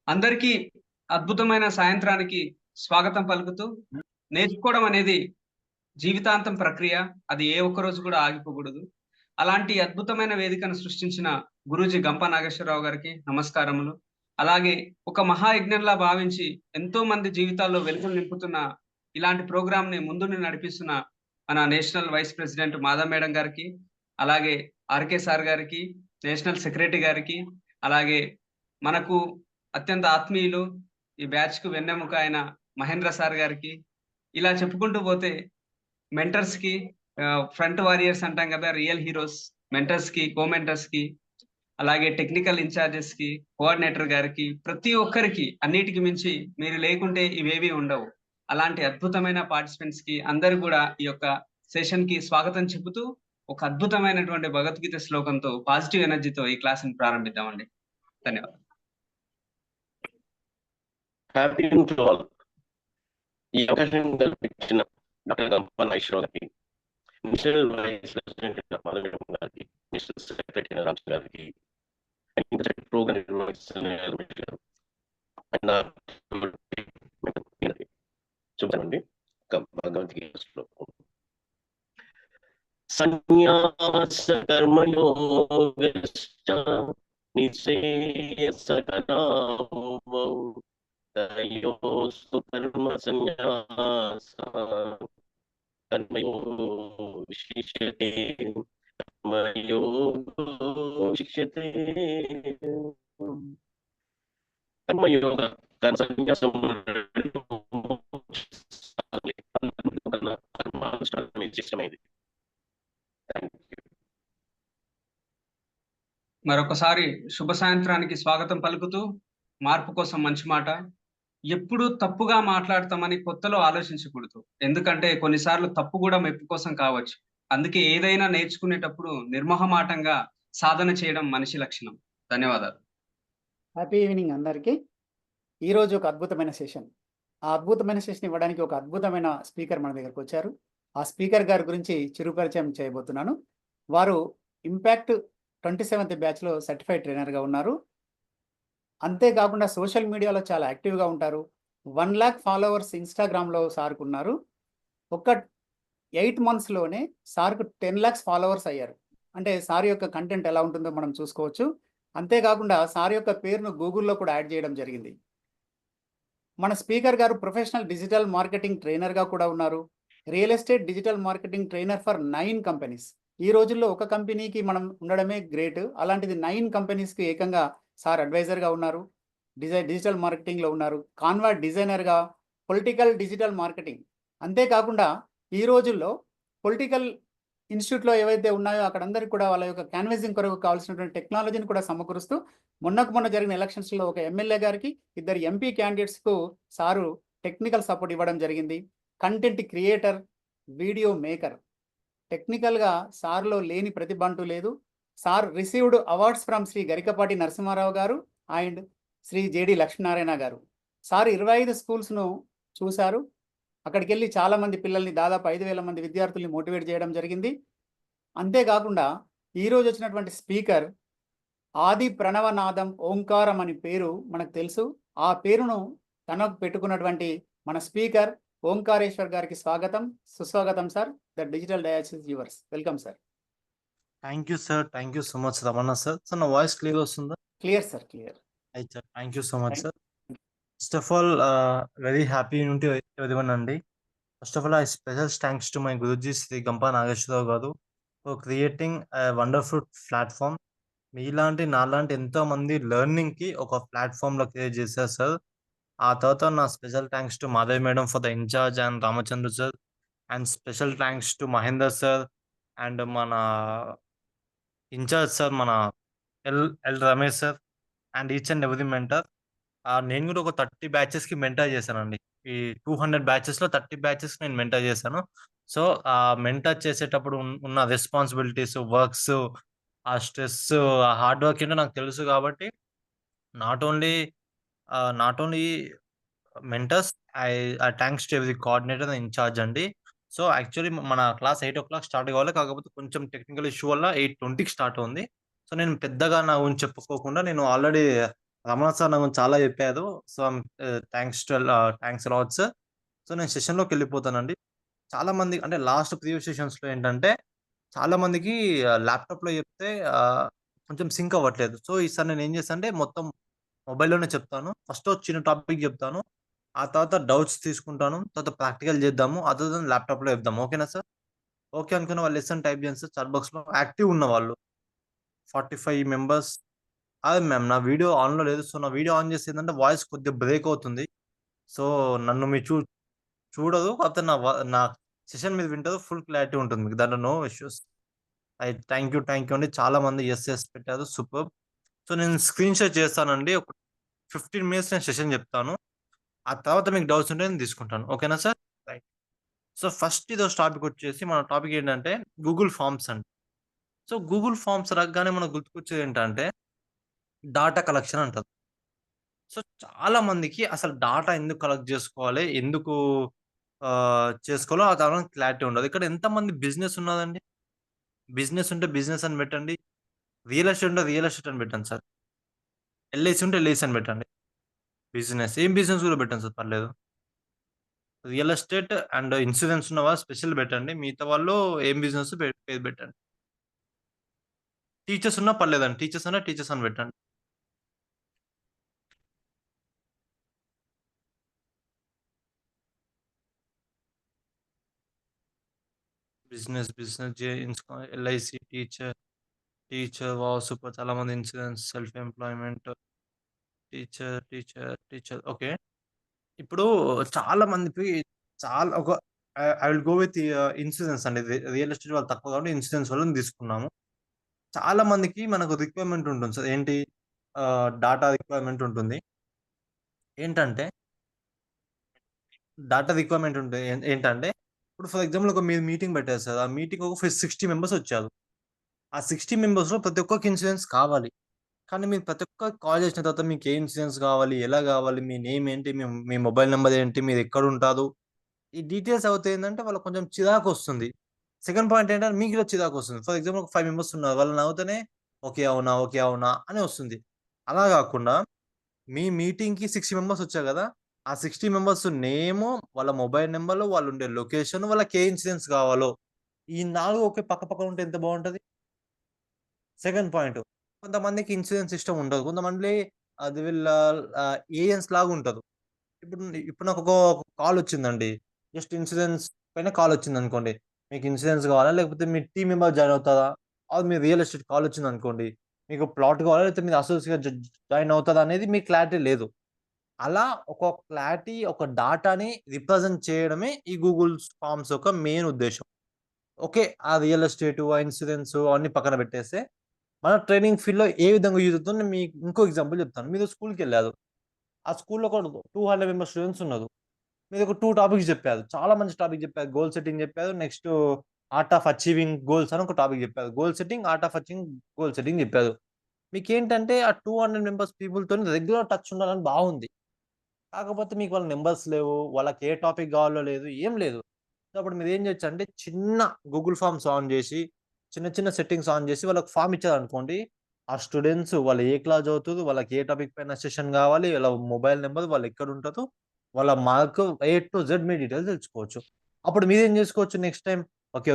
అందరికీ అద్భుతమైన సాయంత్రానికి స్వాగతం పలుకుతూ, నేర్చుకోవడం అనేది జీవితాంతం ప్రక్రియ. అది ఏ ఒక్క రోజు కూడా ఆగిపోకూడదు. అలాంటి అద్భుతమైన వేదికను సృష్టించిన గురూజీ గంప నాగేశ్వరరావు గారికి నమస్కారములు. అలాగే ఒక మహాయజ్ఞంలా భావించి ఎంతో మంది జీవితాల్లో వెలుగులు నింపుతున్న ఇలాంటి ప్రోగ్రామ్‌ని ముందుండి నడిపిస్తున్న మన national vice president Madhav madam గారికి, అలాగే ఆర్‌కే సార్ గారికి, నేషనల్ సెక్రటరీ గారికి, అలాగే మనకు అత్యంత ఆత్మీయులు, ఈ బ్యాచ్‌కు వెన్నెముక అయిన మహేంద్ర సార్ గారికి, ఇలా చెప్పుకుంటూ పోతే మెంటర్స్‌కి ఫ్రంట్ వారియర్స్ అంటాం కదా! రియల్ హీరోస్ మెంటర్స్‌కి, కో-మెంటర్స్‌కి, అలాగే టెక్నికల్ ఇన్‌చార్జెస్‌కి, కోఆర్డినేటర్ గారికి, ప్రతి ఒక్కరికి అన్నిటికి మించి మీరు లేకుంటే ఇవేవి ఉండవు. అలాంటి అద్భుతమైన పార్టిసిపెంట్స్‌కి అందరూ గూడా ఈ యొక్క సెషన్‌కి స్వాగతం చెబుతూ, ఒక అద్భుతమైనటువంటి భగవద్గీత శ్లోకంతో పాజిటివ్ ఎనర్జీతో ఈ క్లాస్‌ని ప్రారంభిద్దామండి. ధన్యవాదాలు. Happy to all. ఈ అవకాశం కల్పించిన డాక్టర్ గంప నాగేశ్వరరావు గారికి, national vice president Madhav madam గారికి, నేషనల్ సెక్రటరీ రామచంద్ర గారికి, అండ్ ప్రోగ్రామ్ నిర్వహిస్తున్న రమేష్ గారు, అండ్ చూద్దామండి భగవద్గీత శ్లోకం. సన్యాస కర్మయోగశ్చ నిశ్చేయసకరావౌ తయోస్తు కర్మ సన్యాస కర్మయోగో విశిష్యతే కర్మయోగో శిక్ష్యతే. కర్మయోగ కర్మ సన్యాసం కర్మానుష్ఠానం ఇష్టమైంది. మరొకసారి శుభ సాయంత్రానికి స్వాగతం పలుకుతూ, మార్పు కోసం మంచి మాట. ఎప్పుడూ తప్పుగా మాట్లాడతామని కొత్తలో ఆలోచించకూడదు. ఎందుకంటే కొన్నిసార్లు తప్పు కూడా మెప్పు కోసం కావచ్చు. అందుకే ఏదైనా నేర్చుకునేటప్పుడు నిర్మొహమాటంగా సాధన చేయడం మనిషి లక్షణం. ధన్యవాదాలు. హ్యాపీ ఈవినింగ్ అందరికీ. ఈరోజు ఒక అద్భుతమైన సెషన్. ఆ అద్భుతమైన సెషన్ ఇవ్వడానికి ఒక అద్భుతమైన స్పీకర్ మన దగ్గరకు వచ్చారు. ఆ స్పీకర్ గారి గురించి చిరుపరిచయం చేయబోతున్నాను. వారు ఇంపాక్ట్ 27th బ్యాచ్‌లో సర్టిఫైడ్ ట్రైనర్‌గా ఉన్నారు. అంతేకాకుండా సోషల్ మీడియాలో చాలా యాక్టివ్‌గా ఉంటారు. 1,00,000 ఫాలోవర్స్ ఇన్‌స్టాగ్రామ్‌లో సార్‌కున్నారు. ఒక 8 మంత్స్‌లోనే సార్‌కు 10 లాక్స్ ఫాలోవర్స్ అయ్యారు. అంటే సార్ యొక్క కంటెంట్ ఎలా ఉంటుందో మనం చూసుకోవచ్చు. అంతేకాకుండా సార్ యొక్క పేరును గూగుల్‌లో కూడా యాడ్ చేయడం జరిగింది. మన స్పీకర్ గారు ప్రొఫెషనల్ డిజిటల్ మార్కెటింగ్ ట్రైనర్‌గా కూడా ఉన్నారు. Real estate digital marketing trainer for 9 companies. ఈ రోజుల్లో ఒక కంపెనీకి మనం ఉండడమే గ్రేట్. అలాంటిది 9 కంపెనీస్‌కి ఏకంగా సార్ అడ్వైజర్‌గా ఉన్నారు. డిజిటల్ మార్కెటింగ్‌లో ఉన్నారు. కాన్వా డిజైనర్‌గా, పొలిటికల్ డిజిటల్ మార్కెటింగ్. అంతేకాకుండా ఈ రోజుల్లో పొలిటికల్ ఇన్స్టిట్యూట్‌లో ఏవైతే ఉన్నాయో అక్కడందరికి కూడా వాళ్ళ యొక్క క్యాన్వాసింగ్ కొరకు కావాల్సినటువంటి టెక్నాలజీని కూడా సమకూరుస్తూ మొన్న జరిగిన ఎలక్షన్స్‌లో ఒక ఎమ్మెల్యే గారికి, 2 ఎంపీ క్యాండిడేట్స్‌కు సారు టెక్నికల్ సపోర్ట్ ఇవ్వడం జరిగింది. Content creator, video maker. టెక్నికల్‌గా సార్‌లో లేని ప్రతిభ అంటూ లేదు. Sir received awards from Shri Garikapati Narasimharao గారు అండ్ శ్రీ జేడి లక్ష్మీనారాయణ గారు. సార్ 25 స్కూల్స్‌ను చూశారు. అక్కడికెళ్ళి చాలామంది పిల్లల్ని దాదాపు 5,000 మంది విద్యార్థుల్ని మోటివేట్ చేయడం జరిగింది. అంతేకాకుండా ఈరోజు వచ్చినటువంటి స్పీకర్ ఆది ప్రణవనాదం ఓంకారం అని పేరు మనకు తెలుసు. ఆ పేరును తనకు పెట్టుకున్నటువంటి మన స్పీకర్ ఓంకారేశ్వర్ గారికి స్వాగతం, సుస్వాగతం sir. The digital dais is yours. Welcome sir. Thank you sir. Thank you so much Ramana sir. Sir నా వాయిస్ క్లియర్ వస్తుందా? Clear sir, clear. అయితే sir thank you so much sir. First of all very happy to everyone అండి. First of all I special thanks to my Guruji Shri Gampa Nageswara Rao గారు for creating wonderful platform. మీలాంటి నాలాంటి ఎంతో మంది learning కి ఒక ప్లాట్ఫామ్ లో క్రియేట్ చేశారు సార్. ఆ తర్వాత నా special thanks to Madhav madam for the incharge and Ramachandra sir, and special thanks to Mahender sir and మన ఇన్ఛార్జ్ సార్ మన L Ramesh sir and each and every mentor. నేను కూడా ఒక 30 బ్యాచెస్ కి మెంటర్ చేశానండి. ఈ 200 బ్యాచెస్ లో 30 బ్యాచెస్ నేను మెంటర్ చేశాను. సో ఆ మెంటర్ చేసేటప్పుడు ఉన్న రెస్పాన్సిబిలిటీస్, వర్క్స్, ఆ స్ట్రెస్, ఆ హార్డ్ వర్క్ ఏంటో నాకు తెలుసు కాబట్టి not only mentors, I thanks to every coordinator and incharge అండి. సో యాక్చువల్లీ మన క్లాస్ 8 o'clock స్టార్ట్ కావాలి. కాకపోతే కొంచెం టెక్నికల్ ఇష్యూ వల్ల 8:20కి స్టార్ట్ అవుతుంది. సో నేను పెద్దగా నా గురించి చెప్పుకోకుండా నేను ఆల్రెడీ రమణ సార్ నా గురించి చాలా చెప్పారు. So thanks lot sir. So నేను సెషన్లోకి వెళ్ళిపోతానండి. చాలా మంది అంటే లాస్ట్ ప్రీవియస్ సెషన్స్లో ఏంటంటే చాలా మందికి ల్యాప్టాప్లో చెప్తే కొంచెం సింక్ అవ్వట్లేదు. సో ఈసారి నేను ఏం చేస్తాను అంటే మొత్తం మొబైల్లోనే చెప్తాను. ఫస్ట్ చిన్న టాపిక్ చెప్తాను. ఆ తర్వాత డౌట్స్ తీసుకుంటాను. తర్వాత ప్రాక్టికల్ చేద్దాము. ఆ తర్వాత ల్యాప్టాప్లో చెప్దాము. ఓకేనా సార్? ఓకే అనుకున్న వాళ్ళు లెసన్ టైప్ చేయండి సార్ చాట్ బాక్స్లో. యాక్టివ్ ఉన్న వాళ్ళు 45 మెంబర్స్. అదే మ్యామ్ నా వీడియో ఆన్లో లేదు. సో నా వీడియో ఆన్ చేస్తే ఏంటంటే వాయిస్ కొద్దిగా బ్రేక్ అవుతుంది. సో నన్ను మీరు చూడదు. కాకపోతే నా సెషన్ మీద వింటారు. ఫుల్ క్లారిటీ ఉంటుంది మీకు. దాంట్లో నో ఇష్యూస్. థ్యాంక్ యూ అండి. చాలా మంది ఎస్ పెట్టారు. సూపర్. సో నేను స్క్రీన్ షాట్ చేస్తానండి. ఒక 15 మినిట్స్ నేను సెషన్ చెప్తాను. ఆ తర్వాత మీకు డౌట్స్ ఉంటే నేను తీసుకుంటాను. ఓకేనా సార్? రైట్. సో ఫస్ట్ ఈరోజు టాపిక్ వచ్చేసి మన టాపిక్ ఏంటంటే గూగుల్ ఫార్మ్స్ అండి. సో గూగుల్ ఫార్మ్స్ రాగానే మనకు గుర్తుకొచ్చేది ఏంటంటే డాటా కలెక్షన్ అంటారు. సో చాలా మందికి అసలు డాటా ఎందుకు కలెక్ట్ చేసుకోవాలి? ఎందుకు చేసుకోవాలో ఆ తర్వాత క్లారిటీ ఉండదు. ఇక్కడ ఎంతమంది బిజినెస్ ఉన్నదండి? బిజినెస్ ఉంటే బిజినెస్ అని పెట్టండి. రియల్ ఎస్టేట్ ఉంటే రియల్ ఎస్టేట్ అని పెట్టండి సార్. ఎల్ఐసి ఉంటే ఎల్ఐసి అని పెట్టండి. బిజినెస్ ఏం బిజినెస్ కూడా పెట్టండి సార్ పర్లేదు. రియల్ ఎస్టేట్ అండ్ ఇన్సూరెన్స్ ఉన్న వాళ్ళు స్పెషల్ పెట్టండి. మిగతా వాళ్ళు ఏం బిజినెస్ పేరు పెట్టండి. టీచర్స్ ఉన్నా పర్లేదండి. టీచర్స్ అన్నా టీచర్స్ అని పెట్టండి. Business LIC teacher wow super. చాలా మంది insurance self employment teacher okay. ఇప్పుడు చాలా మందికి చాలా ఒక I will go with insurance అండి. రియల్ ఎస్టేట్ వాళ్ళు తక్కువ కాబట్టి ఇన్సూరెన్స్ వాళ్ళని తీసుకున్నాము. చాలా మందికి మనకు రిక్వైర్మెంట్ ఉంటుంది సార్. ఏంటి డాటా రిక్వైర్మెంట్ ఉంటుంది. ఏంటంటే డాటా రిక్వైర్మెంట్ ఉంటే ఏంటంటే ఇప్పుడు ఫర్ ఎగ్జాంపుల్ ఒక మీరు మీటింగ్ పెట్టారు సార్. ఆ మీటింగ్ ఒక 60 మెంబర్స్ వచ్చారు. ఆ 60 మెంబర్స్‌లో ప్రతి ఒక్కరికి ఇన్సూరెన్స్ కావాలి. కానీ మీరు ప్రతి ఒక్కరికి కాల్ చేసిన తర్వాత మీకు ఏ ఇన్సూరెన్స్ కావాలి? ఎలా కావాలి? మీ నేమ్ ఏంటి? మీ మొబైల్ నంబర్ ఏంటి? మీరు ఎక్కడుంటారు? ఈ డీటెయిల్స్ అవుతే ఏందంటే వాళ్ళకి కొంచెం చిరాకొస్తుంది. సెకండ్ పాయింట్ ఏంటంటే మీకు కూడా చిరాకొస్తుంది. ఫర్ ఎగ్జాంపుల్ ఒక 5 మెంబర్స్ ఉన్నారు. వాళ్ళని నవ్వుతూనే ఓకే. అవునా? అని వస్తుంది. అలా గాకుండా మీ మీటింగ్‌కి 60 మెంబర్స్ వచ్చారు గదా! ఆ 60 మెంబర్స్ నేము, వాళ్ళ మొబైల్ నంబర్‌లు, వాళ్ళుండే లొకేషన్, వాళ్ళకి ఏ ఇన్సూరెన్స్ కావాలో ఈ 4 ఒకే పక్క పక్కన ఉంటే ఎంత బావుంటది? Second point. కొంతమందికి ఇన్సూరెన్స్ సిస్టమ్ ఉండదు. కొంతమంది అది వీళ్ళ ఏజెంట్స్ లాగా ఉంటారు. ఇప్పుడు ఇప్పుడు నాకొక కాలొచ్చిందండి. జస్ట్ ఇన్సూరెన్స్ పైన కాలొచ్చిందనుకోండి. మీకు ఇన్సూరెన్స్ కావాలా? లేకపోతే మీ టీమ్ మెంబర్ జాయిన్ అవుతారా? ఆర్ మీ రియల్ ఎస్టేట్ కాలొచ్చిందనుకోండి. మీకు ప్లాట్ కావాలా? లేకపోతే మీరు అసోసియేట్‌గా జాయిన్ అవుతారా? అనేది మీకు క్లారిటీ లేదు. అలా ఒక క్లారిటీ, ఒక డాటాని రిప్రజెంట్ చేయడమే ఈ గూగుల్ ఫార్మ్స్ యొక్క మెయిన్ ఉద్దేశ్యం. ఓకే. ఆ రియల్ ఎస్టేటు, ఆ ఇన్సూరెన్సు అవన్నీ పక్కన పెట్టేస్తే, మన ట్రైనింగ్ ఫీల్డ్‌లో ఏ విధంగా యూజ్ అవుతుందో నేను మీకు ఇంకో ఎగ్జాంపుల్ చెప్తాను. మీరు స్కూల్‌కెళ్లారు. ఆ స్కూల్‌లో ఒక 200 మెంబర్ స్టూడెంట్స్ ఉన్నారు. మీరొక 2 టాపిక్స్ జెప్పారు. చాలా మంచి టాపిక్ జెప్పారు. గోల్ సెట్టింగ్ జెప్పారు. Next art of achieving goals అని ఒక టాపిక్ జెప్పారు. Goal setting, art of achieving, goal setting జెప్పారు. మీకేంటంటే ఆ 200 మెంబర్స్ పీపుల్‌తోని రెగ్యులర్ టచ్ ఉండాలని బావుంది. కాకపోతే మీకు వాళ్ళ నంబర్స్ లేవు. వాళ్ళకి ఏ టాపిక్ గావాలో లేదు. ఏం లేదు. సో, అప్పుడు మీరేం జేయొచ్చంటే చిన్న గూగుల్ ఫార్మ్స్ ఆన్ జేసి, చిన్న సెట్టింగ్స్ ఆన్ జేసి వాళ్ళకి ఫార్మ్ ఇచ్చారనుకోండి. ఆ స్టూడెంట్స్ వాళ్ళు ఏ క్లాస్ చదువుతుర్రు, వాళ్ళకి ఏ టాపిక్ పైన సెషన్ గావాలి, వాళ్ళ మొబైల్ నంబర్, వాళ్ళెక్కడుంటారు, వాళ్ళ mark A to Z me details తెలుసుకోవచ్చు. అప్పుడు మీరేం జేసుకోవచ్చు నెక్స్ట్ టైమ్ ఓకే.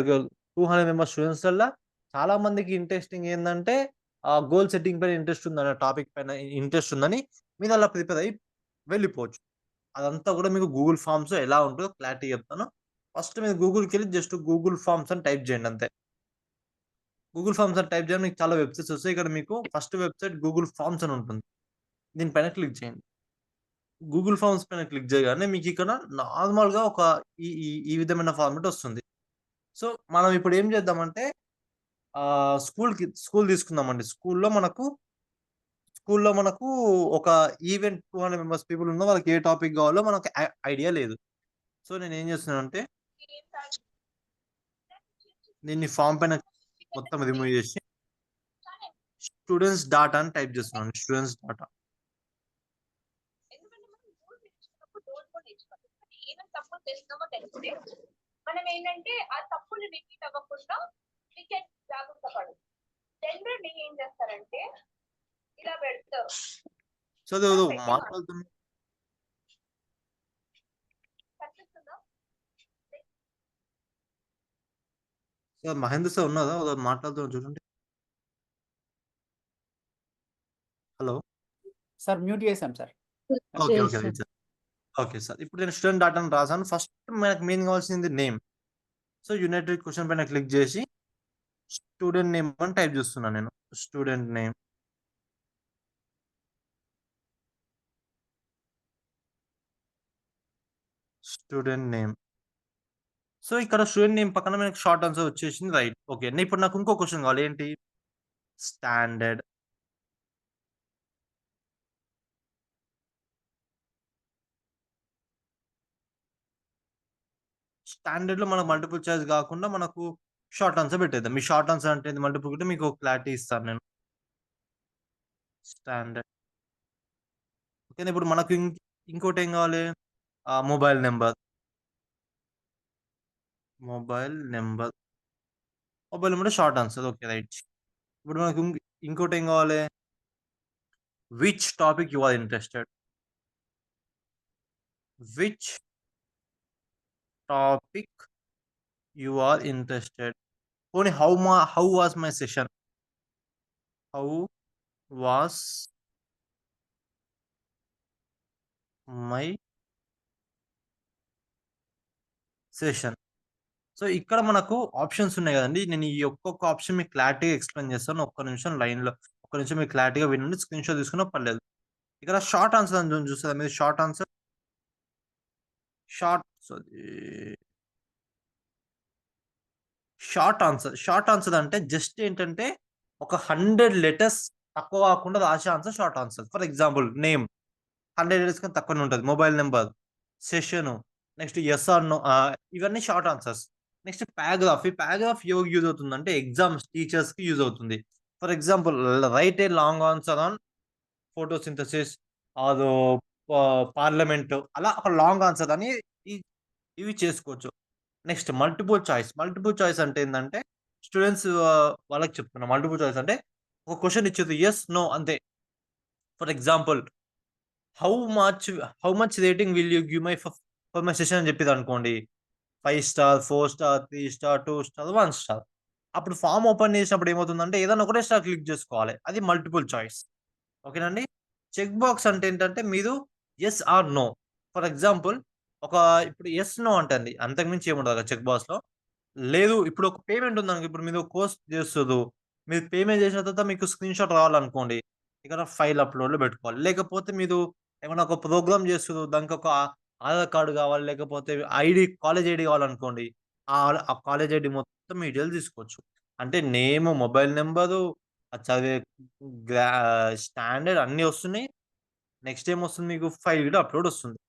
200 మెంబర్స్ స్టూడెంట్స్‌లల్ల చాలా మందికి ఇంట్రెస్టింగ్ ఏందంటే గోల్ సెట్టింగ్ పైన ఇంట్రెస్ట్ ఉందన్న టాపిక్ పైన ఇంట్రెస్ట్ ఉందని మీరు అలా ప్రిపేర్ అయ్యి వెళ్ళిపోవచ్చు. అదంతా గూడా మీకు గూగుల్ ఫార్మ్స్‌లో ఎలా ఉంటదో క్లారిటీగా చెప్తాను. ఫస్ట్ మీరు గూగుల్‌కెళ్ళి జస్ట్ గూగుల్ ఫార్మ్స్ అని టైప్ చేయండి అంతే. గూగుల్ ఫార్మ్స్ అని టైప్ చేయగానే మీకు చాలా వెబ్‌సైట్స్ వస్తాయి. ఇక్కడ మీకు ఫస్ట్ వెబ్‌సైట్ గూగుల్ ఫార్మ్స్ అని ఉంటుంది. దీని పైన క్లిక్ చేయండి. గూగుల్ ఫార్మ్స్ పైన క్లిక్ చేయగానే మీకిక్కడ నార్మల్‌గా ఒక ఈ విధమైన ఫార్మాట్ వస్తుంది. సో, మనం ఇప్పుడు ఏం చేద్దామంటే స్కూల్ తీసుకుందామండి. స్కూల్‌లో మనకు ఒక ఈవెంట్ 200 మెంబర్స్ పీపుల్ ఉన్న వాళ్ళకి ఏ టాపిక్ కావాలో మనకు ఐడియా లేదు. సో, నేనేం చేస్తున్నానంటే దీన్ని ఫార్మ్ పైన మొత్తం రిమూవ్ చేసి స్టూడెంట్స్ డాటా అని టైప్ చేస్తున్నాను. Students data. ఎందుకంటే మనం రూల్ నేర్చుకున్నప్పుడు డోంట్ కూడా నేర్చుకోవాలి. ఏమైనా తప్పులు చేస్తున్నామో తెలిస్తే మనం ఏంటంటే ఆ తప్పులు రిపీట్ అవ్వకుండా వీ కెన్ జాగ్రత్త పడు. జనరల్లీ ఏం చేస్తారంటే ఇలా పెడతారు. సో అది ఏదో పెట్టిన మాట్లాడుతున్నా కనిపిస్తుందా? సార్ మహేంద్ర సార్ ఉన్నదా ఏదో మాట్లాడుతున్నా చూడండి. హలో. సార్ మ్యూట్ చేశాం sir. Okay okay sir. Okay sir, ఇప్పుడు నేను స్టూడెంట్ డాటాను రాసాను. ఫస్ట్ మనకు మెయిన్ కావాల్సింది నేమ్. సో యునైటెడ్ క్వశ్చన్ పైన క్లిక్ చేసి స్టూడెంట్ నేమ్ అని టైప్ చేస్తున్నాను నేను. Student name. Student name. So ఇక్కడ స్టూడెంట్ నేమ్ పక్కన మనకి షార్ట్ ఆన్సర్ వచ్చేసింది, రైట్. ఓకే, ఇప్పుడు నాకు ఇంకో క్వశ్చన్ కావాలి, ఏంటి? స్టాండర్డ్. స్టాండర్డ్ లో మనకు మల్టిపుల్ చాయిస్ కాకుండా మనకు షార్ట్ ఆన్సర్ పెట్టేద్దాం. మీ షార్ట్ ఆన్సర్ అంటే మల్టిపుల్ ఉంటే మీకు క్లారిటీ ఇస్తాను నేను. స్టాండర్డ్. ఓకే, ఇప్పుడు మనకు ఇంకోటి ఏం కావాలి? Mobile number. Mobile number. Mobile number short answer. Okay, right. ఇప్పుడు మనకు ఇంకోటి ఏం కావాలి? Which topic you are interested. Which topic you are interested. పోనీ how was my session. How was my session. So ఇక్కడ మనకు ఆప్షన్స్ ఉన్నాయి కదండి. నేను ఈ ఒక్కొక్క ఆప్షన్ మీకు క్లారిటీగా ఎక్స్ప్లెయిన్ చేస్తాను. ఒక్క నిమిషం లైన్లో, ఒక్క నిమిషం మీరు క్లారిటీగా వినండి. స్క్రీన్ షాట్ తీసుకున్నా పర్లేదు. ఇక్కడ షార్ట్ ఆన్సర్ అని చూస్తారా మీరు? Short answer. షార్ట్ ఆన్సర్ అంటే జస్ట్ ఏంటంటే ఒక 100 లెటర్స్ తక్కువ కాకుండా రాసే answer short answer. For example name 100 letters కన్నా తక్కువనే ఉంటుంది. Mobile number, session, next yes or no, ఇవన్నీ షార్ట్ ఆన్సర్స్. Next paragraph. ఈ పారాగ్రాఫ్ ఎవరికి యూజ్ అవుతుంది అంటే ఎగ్జామ్స్ టీచర్స్ కి యూజ్ అవుతుంది. For example write a long answer on photosynthesis or parliament, అలా ఒక లాంగ్ ఆన్సర్ అని ఇవి చేసుకోవచ్చు. Next multiple choice. Multiple choice అంటే ఏంటంటే స్టూడెంట్స్ వాళ్ళకి చెప్తున్నా. మల్టిపుల్ చాయిస్ అంటే ఒక క్వశ్చన్ ఇచ్చేది ఎస్ నో అంతే. For example how much rating will you give my for my session అని చెప్పేది అనుకోండి. 5 star, 4 star, 3 star, 2 star, 1 star. అప్పుడు ఫామ్ ఓపెన్ చేసినప్పుడు ఏమవుతుందంటే ఏదైనా ఒకటే స్టార్ క్లిక్ చేసుకోవాలి. అది మల్టిపుల్ చాయిస్. ఓకేనండి. చెక్ బాక్స్ అంటే ఏంటంటే మీరు yes or no. For example ఇప్పుడు ఎస్ నో అంటండి, అంతకుమించి ఏముండదు చెక్ బాక్స్ లో. లేదు, ఇప్పుడు ఒక పేమెంట్ ఉందనుకో, ఇప్పుడు మీరు కోర్స్ చేస్తుంది, మీరు పేమెంట్ చేసిన తర్వాత మీకు స్క్రీన్ షాట్ రావాలనుకోండి, ఇక్కడ ఫైల్ అప్లోడ్ లో పెట్టుకోవాలి. లేకపోతే మీరు ఏమైనా ఒక ప్రోగ్రామ్ చేస్తారు, దానికి ఒక ఆధార్ కార్డు కావాలి, లేకపోతే కాలేజ్ ఐడి కావాలనుకోండి, ఆ కాలేజ్ ఐడి మొత్తం మీ డీటెయిల్స్ తీసుకోవచ్చు. అంటే నేమ్, మొబైల్ నెంబరు, చదివే స్టాండర్డ్ అన్ని వస్తున్నాయి. నెక్స్ట్ ఏం వస్తుంది మీకు? ఫైల్ కూడా అప్లోడ్ వస్తుంది.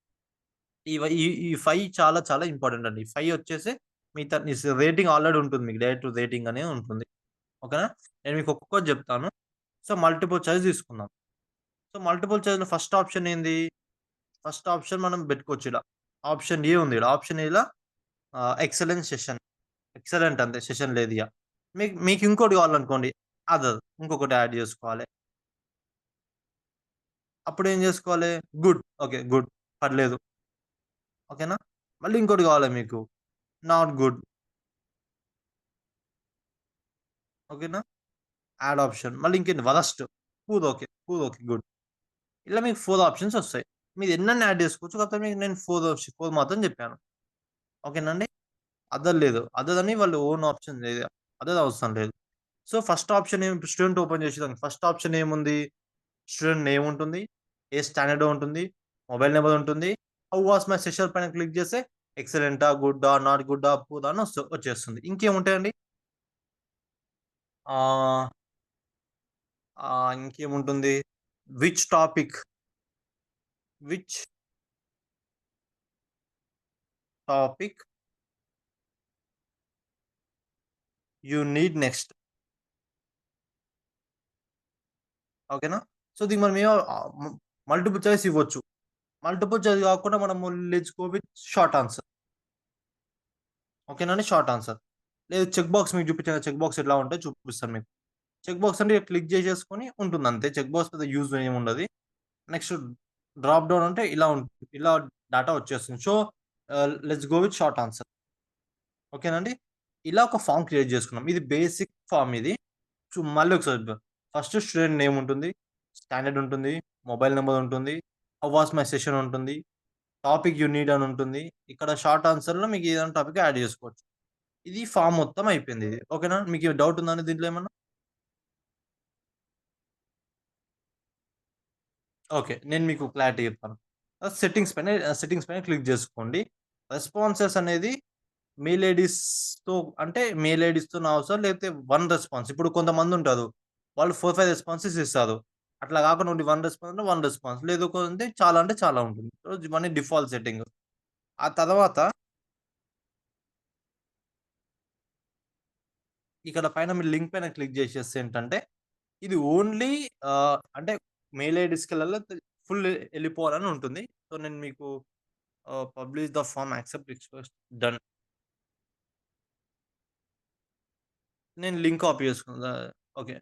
ఈ 5 చాలా చాలా ఇంపార్టెంట్ అండి. 5 వచ్చేసి మిగతా రేటింగ్ ఆల్రెడీ ఉంటుంది, మీకు డైరెక్ట్ రేటింగ్ అనేది ఉంటుంది. ఓకేనా? నేను మీకు ఒక్కొక్కటి చెప్తాను. సో మల్టిపుల్ చాయిస్ తీసుకుందాం. సో మల్టిపుల్ చాయిస్లో ఫస్ట్ ఆప్షన్ ఏంది? ఫస్ట్ ఆప్షన్ మనం పెట్టుకోవచ్చు ఇలా. ఆప్షన్ ఏ ఉంది. ఆప్షన్ ఏలా ఎక్సలెంట్ సెషన్. ఎక్సలెంట్ అంతే, సెషన్ లేదు ఇక. మీకు ఇంకోటి కావాలనుకోండి, అదర్, ఇంకొకటి యాడ్ చేసుకోవాలి. అప్పుడు ఏం చేసుకోవాలి? గుడ్. ఓకే, గుడ్, పర్లేదు. ఓకేనా? మళ్ళీ ఇంకోటి కావాలి మీకు, నాట్ గుడ్. ఓకేనా? Add option. మళ్ళీ ఇంకేంటి? Worst. Poor. Okay, poor. Okay, good. ఇలా మీకు 4 ఆప్షన్స్ వస్తాయి. మీరు ఎన్నన్నా యాడ్ చేసుకోవచ్చు. కాకపోతే మీకు నేను 4 మాత్రం చెప్పాను. ఓకేనండి? అదర్ లేదు. అదర్ అని వాళ్ళు ఓన్ ఆప్షన్ లేదు. అదర్ అవసరం లేదు. So first option student open చేసేదానికి ఫస్ట్ ఆప్షన్ ఏముంది? స్టూడెంట్ నేమ్ ఉంటుంది, ఏ స్టాండర్డ్ ఉంటుంది, మొబైల్ నెంబర్ ఉంటుంది. హౌ వాస్ మై సెషన్ పైన క్లిక్ చేస్తే ఎక్సలెంటా, గుడ్డా, నాట్ గుడ్డా, పూర్ అని వచ్చేస్తుంది. ఇంకేముంటాయండి? ఇంకేముంటుంది? Which topic you need next. ఓకేనా? సో దీనికి మనం మల్టిపుల్ చాయిస్ ఇవ్వచ్చు. మల్టిపుల్ చాయిస్ కాకుండా మనం let's go with short answer. ఓకేనండి? Short answer. లేదు చెక్ బాక్స్ మీకు చూపించాను. చెక్ బాక్స్ ఎట్లా ఉంటే చూపిస్తాను మీకు. చెక్ బాక్స్ అంటే క్లిక్ చేసేసుకొని ఉంటుంది అంతే. చెక్ బాక్స్ పెద్ద యూజ్ ఏముండదు. నెక్స్ట్ డ్రాప్ డౌన్ అంటే ఇలా డేటా వచ్చేస్తుంది. So, let's go with short answer. ఓకేనండి. ఇలా ఒక ఫార్మ్ క్రియేట్ చేసుకున్నాం. ఇది బేసిక్ ఫార్మ్ ఇది. మళ్ళీ ఒకసారి ఫస్ట్ స్టూడెంట్ నేమ్ ఉంటుంది, స్టాండర్డ్ ఉంటుంది, మొబైల్ నెంబర్ ఉంటుంది, హౌ వాస్ మై సెషన్ ఉంటుంది, టాపిక్ యూ నీడ్ అని ఉంటుంది. ఇక్కడ షార్ట్ ఆన్సర్‌లో మీకు ఏదైనా టాపిక్ యాడ్ చేసుకోవచ్చు. ఇది ఫార్మ్ మొత్తం అయిపోయింది ఇది. ఓకేనా? మీకు డౌట్ ఉందా అండి దీంట్లో ఏమన్నా? ఓకే. నేను మీకు క్లారిటీ చెప్తాను. సెట్టింగ్స్ పైన క్లిక్ చేసుకోండి. రెస్పాన్సెస్ అనేది మెయిల్ ఐడీస్‌తో అంటే మెయిల్ ఐడీస్‌తోని అవసరం లేకపోతే 1 రెస్పాన్స్. ఇప్పుడు కొంతమందుంటారు. వాళ్ళు 4, 5 రెస్పాన్సెస్ ఇస్తారు. అట్లా కాకుండా ఓన్లీ 1 రెస్పాన్స్ అంటే 1 రెస్పాన్స్. లేదు కొంటే చాలా అంటే చాలా ఉంటుంది. సో, ఇవన్నీ డిఫాల్ట్ సెట్టింగ్. ఆ తర్వాత ఇక్కడ పైన మీరు లింక్ పైన క్లిక్ చేసేస్తే ఏంటంటే ఇది ఓన్లీ అంటే మెయిల్ ఐడీస్‌కెళ్ళాలా ఫుల్ ఎళ్ళిపోవాలని ఉంటుంది. సో, నేను మీకు publish the form accept request done. నేను లింక్ కాపీ చేసుకున్నా. Okay.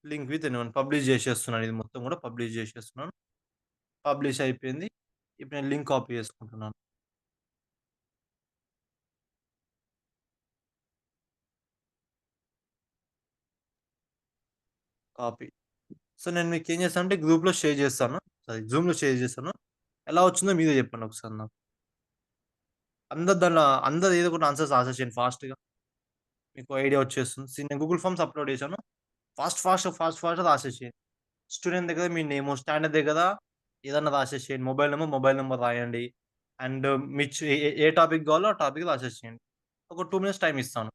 Link with anyone publish చేసేస్తున్నాను. ఇది మొత్తం కూడా పబ్లిష్ చేసేస్తున్నాను. పబ్లిష్ అయిపోయింది. ఇప్పుడు నేను లింక్ కాపీ చేసుకుంటున్నాను. కాపీ. సో, నేను మీకేం చేస్తానంటే గ్రూప్‌లో షేర్ చేస్తాను. సారీ జూమ్‌లో షేర్ చేస్తాను. ఎలా వచ్చిందో మీరే చెప్పండి ఒకసారి నాకు. అందరూ ఏదో ఒకటి ఆన్సర్స్ రాసేసేయండి ఫాస్ట్‌గా. మీకు ఐడియా వచ్చేస్తుంది. నేను గూగుల్ ఫార్మ్స్ అప్‌లోడ్ చేశాను. ఫాస్ట్‌గా రాసేసేయండి. స్టూడెంట్ దగ్గర మీ నేము, స్టాండర్డ్ దగ్గర ఏదన్నా రాసేసేయండి. మొబైల్ నంబర్ రాయండి. అండ్ మీ ఏ టాపిక్ కావాలో ఆ టాపిక్ రాసేసేయండి. ఒక 2 మినిట్స్ టైమ్ ఇస్తాను.